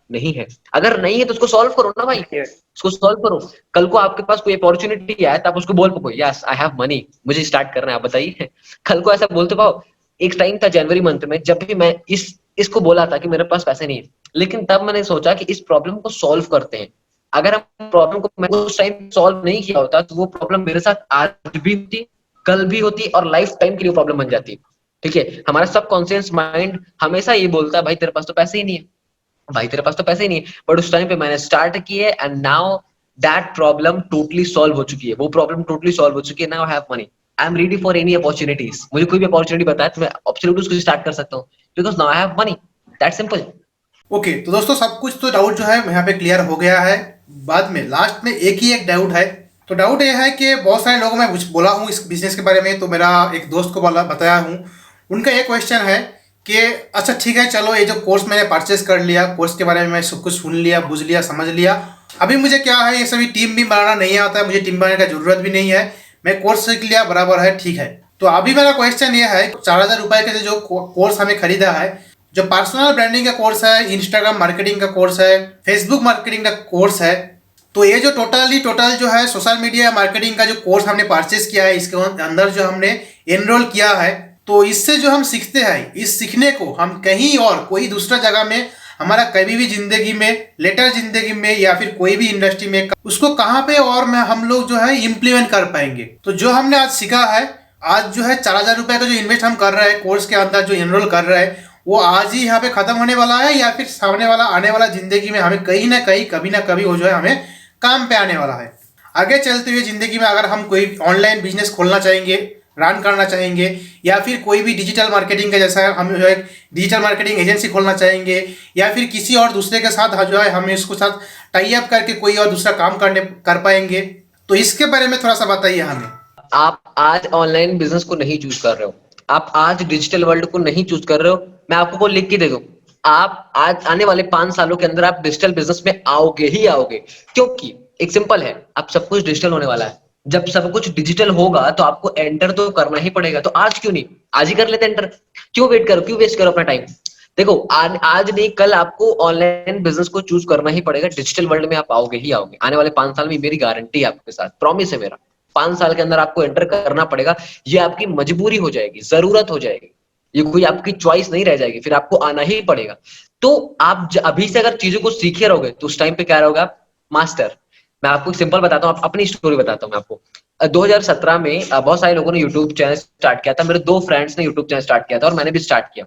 नहीं है। अगर नहीं है तो उसको सॉल्व करो ना भाई, उसको सॉल्व करो। कल को आपके पास कोई अपॉर्चुनिटी आए तो आप उसको बोल पाओ, यस आई हैव मनी, मुझे स्टार्ट करना है, आप बताइए। कल को ऐसा बोलते पाओ। एक टाइम था जनवरी मंथ में, जब भी मैं इसको बोला था कि मेरे पास पैसे नहीं है, लेकिन तब मैंने सोचा कि इस प्रॉब्लम को सॉल्व करते हैं। अगर हम प्रॉब्लम को मैंने उस टाइम सॉल्व नहीं किया होता, तो वो प्रॉब्लम मेरे साथ आज भी होती, कल भी होती, और लाइफ टाइम के लिए प्रॉब्लम बन जाती। ठीक है, हमारा सबकॉन्शियस माइंड हमेशा ये बोलता है, भाई तेरे पास तो पैसे ही नहीं है, भाई तेरे पास तो पैसे ही नहीं है। बट उस टाइम पे मैंने स्टार्ट किए, and now that problem totally solve हो चुकी है, वो प्रॉब्लम टोटली सॉल्व हो चुकी है। Now I have money, I am ready for any opportunities. मुझे कोई भी अपॉर्चुनिटी बताए तो मैं एब्सोल्युटली उसको स्टार्ट कर सकता हूँ, because now I have money, that simple. Okay, तो दोस्तों सब कुछ तो डाउट जो है यहाँ पे क्लियर हो गया है। बाद में लास्ट में एक डाउट है। तो डाउट ये है कि बहुत सारे लोगों में बोला हूँ इस बिजनेस के बारे में, तो मेरा एक दोस्त को बताया हूँ, उनका ये क्वेश्चन है कि अच्छा ठीक है, चलो ये जो कोर्स मैंने परचेस कर लिया, कोर्स के बारे में मैं सब कुछ सुन लिया, बुझ लिया, समझ लिया, अभी मुझे क्या है, ये सभी टीम भी बनाना नहीं आता है, मुझे टीम बनाने का जरूरत भी नहीं है, मैं कोर्स सीख लिया, बराबर है, ठीक है। तो अभी मेरा क्वेश्चन ये है, 4,000 रुपये के जो कोर्स हमें खरीदा है, जो पर्सनल ब्रांडिंग का कोर्स है, इंस्टाग्राम मार्केटिंग का कोर्स है, फेसबुक मार्केटिंग का कोर्स है, तो ये जो टोटल जो है सोशल मीडिया मार्केटिंग का जो कोर्स हमने परचेस किया है, इसके अंदर जो हमने एनरोल किया है, तो इससे जो हम सीखते हैं, इस सीखने को हम कहीं और कोई दूसरा जगह में, हमारा कभी भी जिंदगी में, लेटर जिंदगी में, या फिर कोई भी इंडस्ट्री में, उसको कहाँ पे और में हम लोग जो है इम्प्लीमेंट कर पाएंगे। तो जो हमने आज सीखा है, आज जो है 4,000 रुपये का जो इन्वेस्ट हम कर रहे हैं कोर्स के अंदर, जो एनरोल कर रहे हैं, वो आज ही यहाँ पे खत्म होने वाला है, या फिर सामने वाला आने वाला जिंदगी में हमें कहीं ना कहीं, कभी ना कभी वो जो है हमें काम पे आने वाला है। आगे चलते हुए जिंदगी में अगर हम कोई ऑनलाइन बिजनेस खोलना चाहेंगे, रन करना चाहेंगे, या फिर कोई भी डिजिटल मार्केटिंग का जैसा हम जो है डिजिटल मार्केटिंग एजेंसी खोलना चाहेंगे, या फिर किसी और दूसरे के साथ जो है हमें इसको साथ टाई अप करके कोई और दूसरा काम कर पाएंगे, तो इसके बारे में थोड़ा सा बताइए हमें। आप आज ऑनलाइन बिजनेस को नहीं चूज कर रहे हो, आप आज डिजिटल वर्ल्ड को नहीं चूज कर रहे हो, मैं आपको को लिख के दे दूं, आप आज आने वाले 5 सालों के अंदर आप डिजिटल बिजनेस में आओगे ही आओगे। क्योंकि एक सिंपल है, अब सब कुछ डिजिटल होने वाला है। जब सब कुछ डिजिटल होगा तो आपको एंटर तो करना ही पड़ेगा, तो आज क्यों नहीं, आज ही कर लेते एंटर। क्यों वेट करो, क्यों वेस्ट करो अपना टाइम। देखो आज नहीं कल आपको ऑनलाइन बिजनेस को चूज करना ही पड़ेगा। डिजिटल वर्ल्ड में आप आओगे ही आओगे। आने वाले 5 साल में मेरी गारंटी है आपके साथ, प्रॉमिस है मेरा। 5 साल के अंदर आपको एंटर करना पड़ेगा। ये आपकी मजबूरी हो जाएगी, जरूरत हो जाएगी। ये कोई आपकी चॉइस नहीं रह जाएगी, फिर आपको आना ही पड़ेगा। तो आप अभी से अगर चीजों को सीखे रहोगे तो उस टाइम पे क्या रहोगे आप? मास्टर। मैं आपको सिंपल बताता हूँ, अपनी स्टोरी बताता हूँ मैं आपको। 2017 में बहुत सारे लोगों ने यूट्यूब चैनल स्टार्ट किया था। मेरे 2 फ्रेंड्स ने यूट्यूब चैनल स्टार्ट किया था और मैंने भी स्टार्ट किया।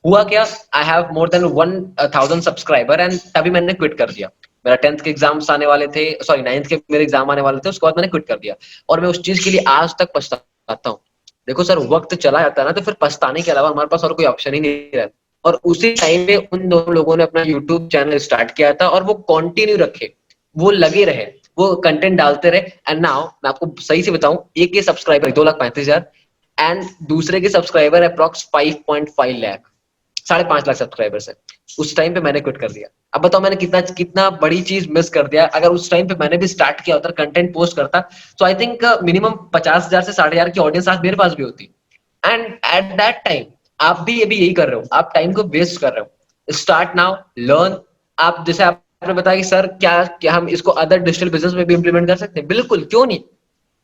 हुआ क्या, I have more than 1000 subscriber and तभी मैंने क्विट कर दिया। मेरा 10th के एग्जाम्स आने वाले थे, सॉरी 9th के मेरे एग्जाम आने वाले थे, उसके बाद मैंने क्विट कर दिया। और मैं उस चीज के लिए आज तक पछताता हूँ। देखो सर, वक्त चला जाता है ना तो फिर पछताने के अलावा हमारे पास और कोई ऑप्शन ही नहीं रहता। और उसी टाइम पे उन दोनों लोगों ने अपना यूट्यूब चैनल स्टार्ट किया था और वो कंटिन्यू रखे, वो लगे रहे, वो कंटेंट डालते रहे। एंड नाउ मैं आपको सही से बताऊं, एक के सब्सक्राइबर 2,35,000 एंड दूसरे के subscriber approx 5.5 lakh, 5.5 lakh subscribers है। उस टाइम पे मैंने क्विट कर दिया। अब बताओ मैंने कितना कितना बड़ी चीज मिस कर दिया। अगर उस टाइम पे मैंने भी स्टार्ट किया होता, कंटेंट पोस्ट करता, तो आई थिंक मिनिमम 50,000 से 60,000 की ऑडियंस आज मेरे पास भी होती। एंड एट दैट टाइम आप भी अभी यही कर रहे हो, आप टाइम को वेस्ट कर रहे हो। Start now, learn. आप जैसे आपने बताया कि सर क्या हम इसको अदर डिजिटल बिजनेस में भी इंप्लीमेंट कर सकते हैं? बिल्कुल, क्यों नहीं।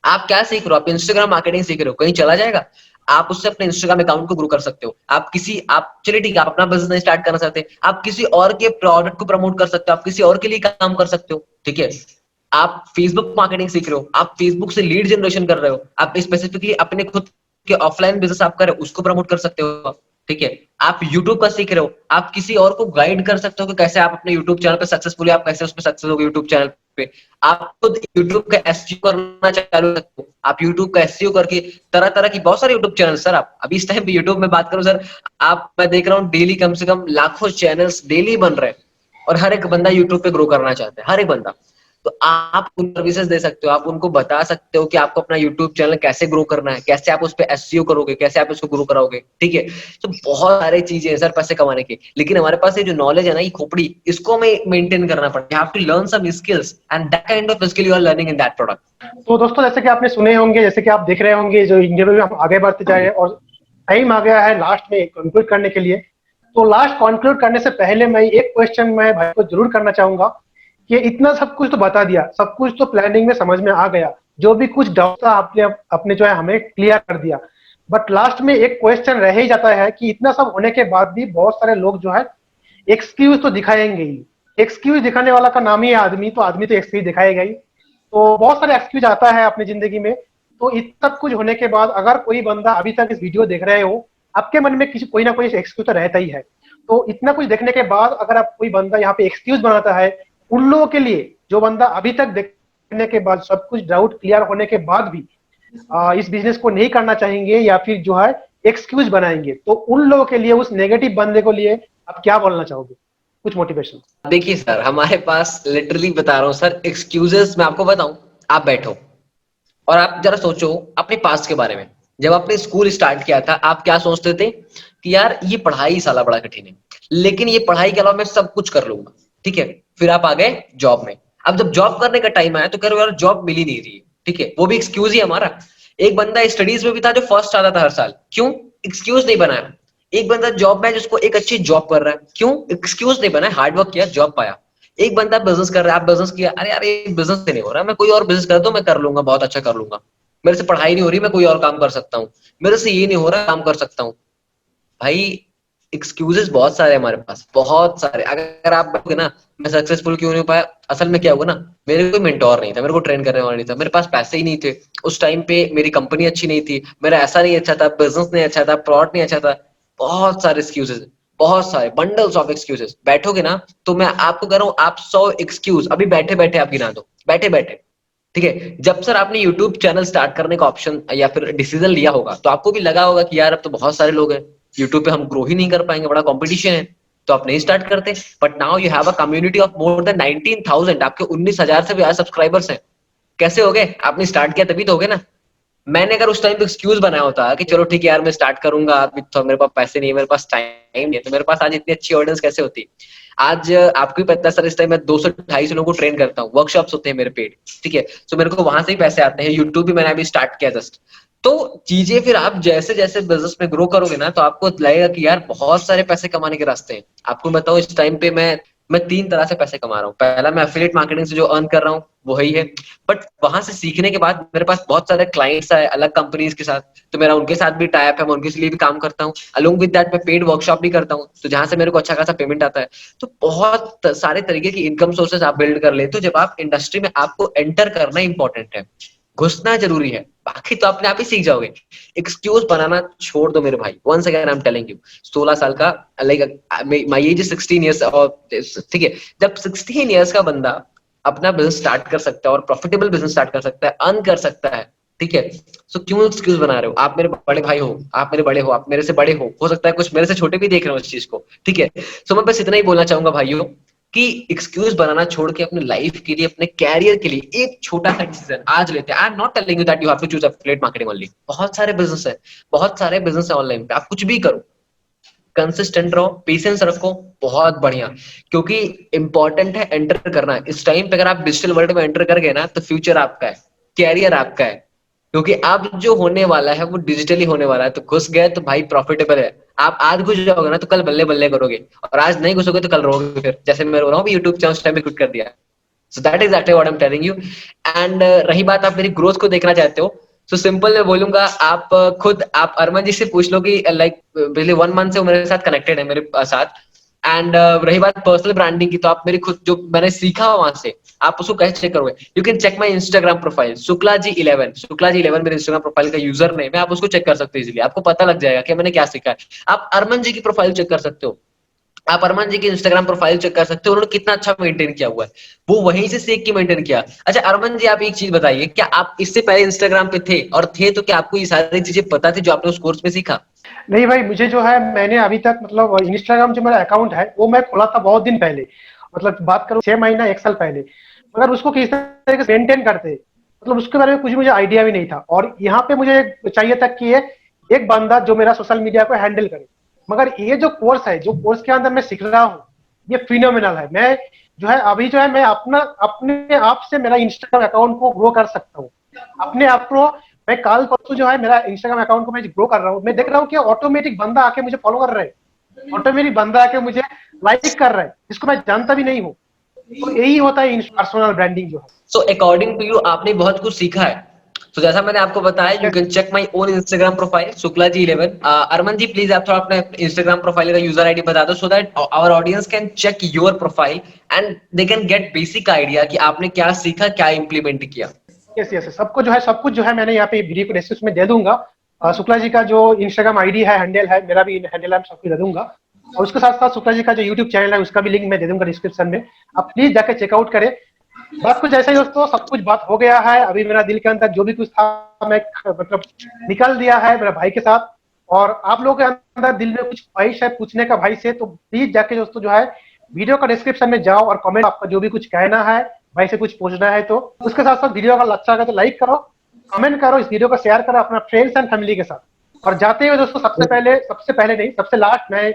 आप क्या सीख रहे हो? आप इंस्टाग्राम मार्केटिंग सीख रहे हो, कहीं चला जाएगा? आप उससे अपने इंस्टाग्राम अकाउंट को ग्रो कर सकते हो। आप चलिए ठीक है, आप अपना बिजनेस नहीं स्टार्ट करना चाहते, आप किसी और के प्रोडक्ट को प्रमोट कर सकते हो, आप किसी और के लिए काम कर सकते हो, ठीक है। आप फेसबुक मार्केटिंग सीख रहे हो, आप फेसबुक से लीड जनरेशन कर रहे हो, आप स्पेसिफिकली अपने खुद के ऑफलाइन बिजनेस आप कर रहे हो, उसको प्रमोट कर सकते हो, ठीक है। आप यूट्यूब का सीख रहे हो, आप किसी और को गाइड कर सकते हो कि कैसे आप अपने यूट्यूब चैनल पे सक्सेसफुली, आप कैसे उसमें सक्सेस हो यूट्यूब चैनल पे। आप खुद यूट्यूब का एसईओ करना चालू कर सकते हो। आप यूट्यूब का एसईओ करके तरह तरह की बहुत सारे यूट्यूब चैनल, सर आप अभी इस टाइम पे यूट्यूब में बात करूं सर, आप मैं देख रहा हूँ डेली कम से कम लाखों चैनल्स डेली बन रहे हैं और हर एक बंदा यूट्यूब पे ग्रो करना चाहता है, हर एक बंदा। तो आप उन सर्विसेज दे सकते हो, आप उनको बता सकते हो कि आपको अपना यूट्यूब चैनल कैसे ग्रो करना है, कैसे आप उस पर एसईओ करोगे, कैसे आप उसको ग्रो कराओगे, ठीक है। तो बहुत सारी चीजें हैं सर पैसे कमाने की, लेकिन हमारे पास ये जो नॉलेज है ना, ये खोपड़ी, इसको हमें मेंटेन करना पड़ता है। You have to learn some skills and that kind of skill you are learning in that product. तो दोस्तों, जैसे कि आपने सुने होंगे, जैसे कि आप देख रहे होंगे, जो इंटरव्यू में हम आगे बढ़ते जाए और टाइम आ गया है लास्ट में कंक्लूड करने के लिए। तो लास्ट कंक्लूड करने से पहले मैं एक क्वेश्चन मैं भाई को जरूर करना चाहूंगा कि इतना सब कुछ तो बता दिया, सब कुछ तो प्लानिंग में समझ में आ गया, जो भी कुछ डाउट था आपने अपने जो है हमें क्लियर कर दिया। बट लास्ट में एक क्वेश्चन रह ही जाता है कि इतना सब होने के बाद भी बहुत सारे लोग जो है एक्सक्यूज तो दिखाएंगे ही। एक्सक्यूज दिखाने वाला का नाम ही है आदमी, तो आदमी तो एक्सक्यूज दिखाएगा ही। तो बहुत सारे एक्सक्यूज आता है अपनी जिंदगी में। तो इन सब कुछ होने के बाद अगर कोई बंदा अभी तक इस वीडियो देख रहे हो, आपके मन में किसी कोई ना कोई एक्सक्यूज तो रहता ही है। तो इतना कुछ देखने के बाद अगर आप कोई बंदा यहाँ पे एक्सक्यूज बनाता है, उन लोगों के लिए जो बंदा अभी तक देखने के बाद, सब कुछ डाउट क्लियर होने के बाद भी इस बिजनेस को नहीं करना चाहेंगे या फिर जो है एक्सक्यूज बनाएंगे, तो उन लोगों के लिए, उस नेगेटिव बंदे को लिए आप क्या बोलना चाहोगे? कुछ मोटिवेशन। देखिए सर, हमारे पास लिटरली बता रहा हूँ सर, एक्सक्यूजेस मैं आपको बताऊं, आप बैठो और आप जरा सोचो अपने पास्ट के बारे में। जब आपने स्कूल स्टार्ट किया था, आप क्या सोचते थे कि यार ये पढ़ाई साला बड़ा कठिन है, लेकिन ये पढ़ाई के अलावा मैं सब कुछ कर लूंगा, ठीक है। फिर आप आ गए जॉब में। अब जब जॉब करने का टाइम आया तो कह रहे हो यार जॉब मिल ही नहीं रही है, ठीक है। वो भी एक्सक्यूज ही हमारा। एक बंदा स्टडीज में भी था जो फर्स्ट आता था हर साल, क्यों? एक्सक्यूज नहीं बनाया। एक बंदा जॉब में जिसको एक अच्छी जॉब कर रहा है, क्यों? एक्सक्यूज नहीं बनाया, हार्डवर्क किया, जॉब पाया। एक बंदा बिजनेस कर रहा है, आप बिजनेस किया, अरे यार ये बिजनेस से नहीं हो रहा, मैं कोई और बिजनेस कर दूं, मैं कर लूंगा, बहुत अच्छा कर लूंगा। मेरे से पढ़ाई नहीं हो रही, मैं कोई और काम कर सकता हूँ। मेरे से ये नहीं हो रहा, काम कर सकता हूँ। भाई एक्सक्यूजेस बहुत सारे हमारे पास, बहुत सारे। अगर आप बोलोगे ना मैं सक्सेसफुल क्यों नहीं हो पाया, असल में क्या हुआ ना, मेरे कोई मेंटोर नहीं था, मेरे को ट्रेन करने वाला नहीं था, मेरे पास पैसे ही नहीं थे उस टाइम पे, मेरी कंपनी अच्छी नहीं थी, मेरा ऐसा नहीं अच्छा था, बिजनेस नहीं अच्छा था, प्रोडक्ट नहीं अच्छा था। बहुत सारे एक्सक्यूजेस, बहुत सारे बंडल्स ऑफ एक्सक्यूजेस। बैठोगे ना तो मैं आपको कह रहा हूँ, आप 100 एक्सक्यूज अभी बैठे बैठे आप गिना दो, बैठे बैठे, ठीक है। जब सर आपने यूट्यूब चैनल स्टार्ट करने का ऑप्शन या फिर डिसीजन लिया होगा, तो आपको भी लगा होगा कि यार अब तो बहुत सारे लोग हैं, यूट्यूब पे हम ग्रो ही नहीं कर पाएंगे, बड़ा कंपटीशन है, तो आप नहीं स्टार्ट करते। But now you have a community of more than 19,000, आपके 19,000 से भी ज्यादा सब्सक्राइबर्स हैं। कैसे हो गए? आपने स्टार्ट किया तभी तो हो गए ना। मैंने अगर उस टाइम पे एक्सक्यूज बनाया होता कि चलो ठीक है यार मैं स्टार्ट करूंगा, अभी तो मेरे पास पैसे नहीं है, मेरे पास टाइम नहीं है, तो मेरे पास आज इतनी अच्छी ऑडियंस कैसे होती। आज आपको भी पता है सर, इस टाइम मैं 200-250 लोगों को ट्रेन करता हूँ, वर्कशॉप्स होते हैं मेरे पेड, ठीक है। तो मेरे को वहां से ही पैसे आते हैं, यूट्यूब भी मैंने अभी स्टार्ट किया जस्ट। तो चीजें फिर आप जैसे जैसे बिजनेस में ग्रो करोगे ना, तो आपको लगेगा कि यार बहुत सारे पैसे कमाने के रास्ते हैं। आपको बताओ इस टाइम पे मैं 3 तरह से पैसे कमा रहा हूँ। पहला, मैं एफिलिएट मार्केटिंग से जो अर्न कर रहा हूँ वही है। बट वहां से सीखने के बाद मेरे पास बहुत सारे क्लाइंट्स आए अलग कंपनीज के साथ, तो मेरा उनके साथ भी टाई अप है, मैं उनके लिए भी काम करता हूँ। अलोंग विद दैट मैं पेड वर्कशॉप भी करता हूँ, तो जहां से मेरे को अच्छा खासा पेमेंट आता है। तो बहुत सारे तरीके की इनकम सोर्सेज आप बिल्ड कर लेते हो जब आप इंडस्ट्री में आपको एंटर करना इंपॉर्टेंट है, घुसना जरूरी है, बाकी तो अपने आप ही सीख जाओगे। एक्सक्यूज बनाना छोड़ दो मेरे भाई, once again I am telling you. 16 साल का, like my age is 16 years, और ठीक है, जब 16 इयर्स का बंदा अपना बिजनेस स्टार्ट कर सकता है और प्रॉफिटेबल बिजनेस स्टार्ट कर सकता है, अर्न कर सकता है, ठीक है, तो क्यों एक्सक्यूज बना रहे हो? आप मेरे बड़े भाई हो, आप मेरे बड़े हो, आप मेरे से बड़े हो सकता है कुछ मेरे से छोटे भी देख रहे हो इस चीज को, ठीक है। सो मैं बस इतना ही बोलना चाहूंगा भाइयों कि एक्सक्यूज बनाना छोड़ के अपने लाइफ के लिए, अपने कैरियर के लिए एक छोटा सा डिसीजन आज लेते हैं। I am not telling you that you have to choose affiliate marketing only. बहुत सारे बिजनेस है, बहुत सारे बिजनेस है ऑनलाइन पे, आप कुछ भी करो, कंसिस्टेंट रहो, पेशेंस रखो, बहुत बढ़िया। क्योंकि इंपॉर्टेंट है एंटर करना इस टाइम पे। अगर आप डिजिटल वर्ल्ड में एंटर कर गए ना, तो फ्यूचर आपका है, कैरियर आपका है। क्योंकि अब जो होने वाला है वो डिजिटली होने वाला है, तो घुस गए तो भाई प्रॉफिटेबल है। आप आज घुस जाओगे ना तो कल बल्ले बल्ले करोगे, और आज नहीं घुसोगे तो कल रोगे फिर, जैसे मैं रो रहा हूँ यूट्यूब चैनल उस टाइम पे क्विट कर दिया। सो that is actually what I am telling you. And रही बात आप मेरी ग्रोथ को देखना चाहते हो, तो सिंपल मैं बोलूंगा, आप खुद आप अरमान जी से पूछ लो कि लाइक पिछले 1 मंथ से वो मेरे साथ कनेक्टेड है, मेरे साथ। एंड रही बात पर्सनल ब्रांडिंग की, तो आप मेरी खुद जो मैंने सीखा वहां से, आप उसको कैसे चेक करोगे? You can check my Instagram profile Shukla ji 11, Shukla ji 11 मेरे इंस्टाग्राम प्रोफाइल का यूजर नेम है, आप उसको चेक कर सकते हो इजीली, आपको पता लग जाएगा कि मैंने क्या सीखा है। आप अरमान जी की प्रोफाइल चेक कर सकते हो, आप अरमान जी की इंस्टाग्राम प्रोफाइल चेक कर सकते हो, उन्होंने कितना अच्छा मेंटेन किया हुआ है, वो वहीं से सीख के मेंटेन किया। अच्छा अरमान जी, आप एक चीज बताइए, क्या आप इससे पहले इंस्टाग्राम पे थे, और थे तो क्या आपको ये सारी चीजें पता थी जो आपने उस कोर्स में सीखा? नहीं भाई, मुझे जो है मैंने अभी तक मतलब इंस्टाग्राम जो मेरा अकाउंट है वो मैं खोला था बहुत दिन पहले, मतलब बात करूं 6 महीना 1 साल पहले, मगर उसको किस तरीके से मेंटेन करते, मतलब उसके बारे में कुछ मुझे आइडिया भी नहीं था। और यहाँ पे मुझे चाहिए था कि एक बंदा जो मेरा सोशल मीडिया को हैंडल करे। मगर ये जो कोर्स है, जो कोर्स के अंदर मैं सीख रहा हूँ, ये फिनोमिनल है। मैं जो है अभी जो है मैं अपने आप से मेरा इंस्टाग्राम अकाउंट को ग्रो कर सकता हूँ अपने आप को। मैं कल परसों जो है मेरा इंस्टाग्राम अकाउंट को मैं ग्रो कर रहा हूँ, मैं देख रहा हूँ कि ऑटोमेटिक बंदा आके मुझे फॉलो कर रहा है, ऑटोमेटिक बंदा आके मुझे लाइक कर रहा है, जिसको मैं जानता भी नहीं हूँ। तो यही होता है पर्सनल ब्रांडिंग जो है। सो अकॉर्डिंग टू यू आपने बहुत कुछ सीखा है। तो जैसा मैंने आपको बताया, you can check my own Instagram profile Shukla ji 11। Armaan ji please आप थोड़ा अपने इंस्टाग्राम प्रोफाइल का यूजर आईडी बता दो, so that our audience can check your profile and they can get basic idea कि आपने क्या सीखा, क्या इंप्लीमेंट किया। यस यस, सब कुछ जो है मैंने यहाँ पे वीडियो को डिस्क्रिप्शन में दे दूंगा। शुक्ला जी का जो इंस्टाग्राम आईडी है, हैंडल है, मेरा भी हैंडल है, सब कुछ दे दूंगा। और उसके साथ साथ शुक्ला जी का जो यूट्यूब चैनल है उसका भी लिंक मैं दे दूंगा डिस्क्रिप्शन में, आप प्लीज जाकर चेकआउट करें। बात कुछ ऐसा ही दोस्तों, सब कुछ बात हो गया है। अभी मेरा दिल के अंदर जो भी कुछ था मैं मतलब निकल दिया है मेरा भाई के साथ। और आप लोगों के अंदर दिल में कुछ ख्वाहिश है पूछने का भाई से, तो प्लीज जाके दोस्तों जो है वीडियो का डिस्क्रिप्शन में जाओ और कमेंट, आपका जो भी कुछ कहना है भाई से, कुछ पूछना है तो। उसके साथ साथ वीडियो का अच्छा लगा तो लाइक करो, कमेंट करो, इस वीडियो को शेयर करो अपना फ्रेंड्स एंड फैमिली के साथ। और जाते हुए दोस्तों सबसे पहले नहीं, सबसे लास्ट मैं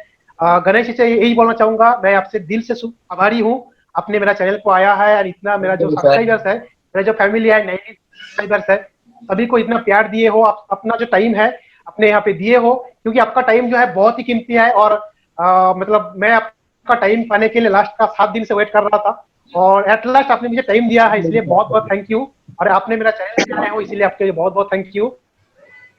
गणेश जी से यही बोलना चाहूंगा, मैं आपसे दिल से आभारी हूँ। आपने मेरा चैनल को आया है और इतना मेरा जो सब्सक्राइबर्स है, मेरा जो फैमिली है 90 सब्सक्राइबर्स है, सभी को इतना प्यार दिए हो, आप अपना जो टाइम है अपने यहाँ पे दिए हो, क्योंकि आपका टाइम जो है बहुत ही कीमती है। और मतलब मैं आपका टाइम पाने के लिए लास्ट का 7 दिन से वेट कर रहा था, और एट लास्ट आपने मुझे टाइम दिया है, इसलिए बहुत बहुत थैंक यू। और आपने मेरा चैनल पे आए हो, इसलिए आपके लिए बहुत बहुत thank you.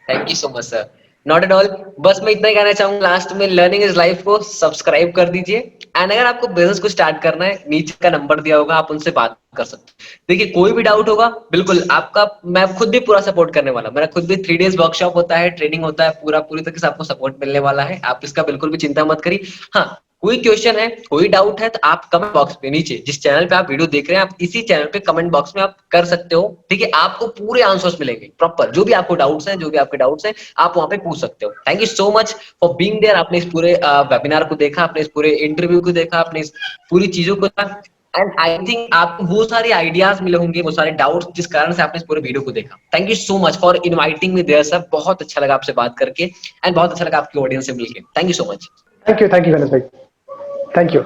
Thank you so much sir, not at all. बस मैं इतना ही कहना चाहूंगा लास्ट में, लर्निंग इज लाइफ को सब्सक्राइब कर दीजिए। एंड अगर आपको बिजनेस को स्टार्ट करना है, नीचे का नंबर दिया होगा, आप उनसे बात कर सकते हैं। देखिए कोई भी डाउट होगा, बिल्कुल आपका, मैं खुद भी पूरा सपोर्ट करने वाला, मेरा खुद भी 3 डेज वर्कशॉप होता है, ट्रेनिंग होता है, पूरी तरीके से आपको सपोर्ट मिलने वाला है, आप इसका बिल्कुल भी चिंता मत करिए। हाँ, कोई क्वेश्चन है, कोई डाउट है, तो आप कमेंट बॉक्स पे नीचे, जिस चैनल पे आप वीडियो देख रहे हैं, आप इसी चैनल पे कमेंट बॉक्स में आप कर सकते हो, ठीक है। आपको पूरे आंसर्स मिलेंगे प्रॉपर, जो भी आपको डाउट्स हैं, जो भी आपके डाउट्स हैं, आप वहां पे पूछ सकते हो। Thank you so much for being there. आपने इस पूरे वेबिनार को देखा, आपने इस पूरे इंटरव्यू को देखा, आपने इस पूरी चीजों को देखा, एंड आई थिंक आपको वो सारे आइडियाज मिले होंगे, वो सारे डाउट्स, जिस कारण से आपने इस पूरे वीडियो को देखा। Thank you so much for inviting me there sir, बहुत अच्छा लगा आपसे बात करके, एंड बहुत अच्छा लगा आपकी ऑडियंस से मिलकर। Thank you so much. Thank you Ganesh भाई, थैंक यू।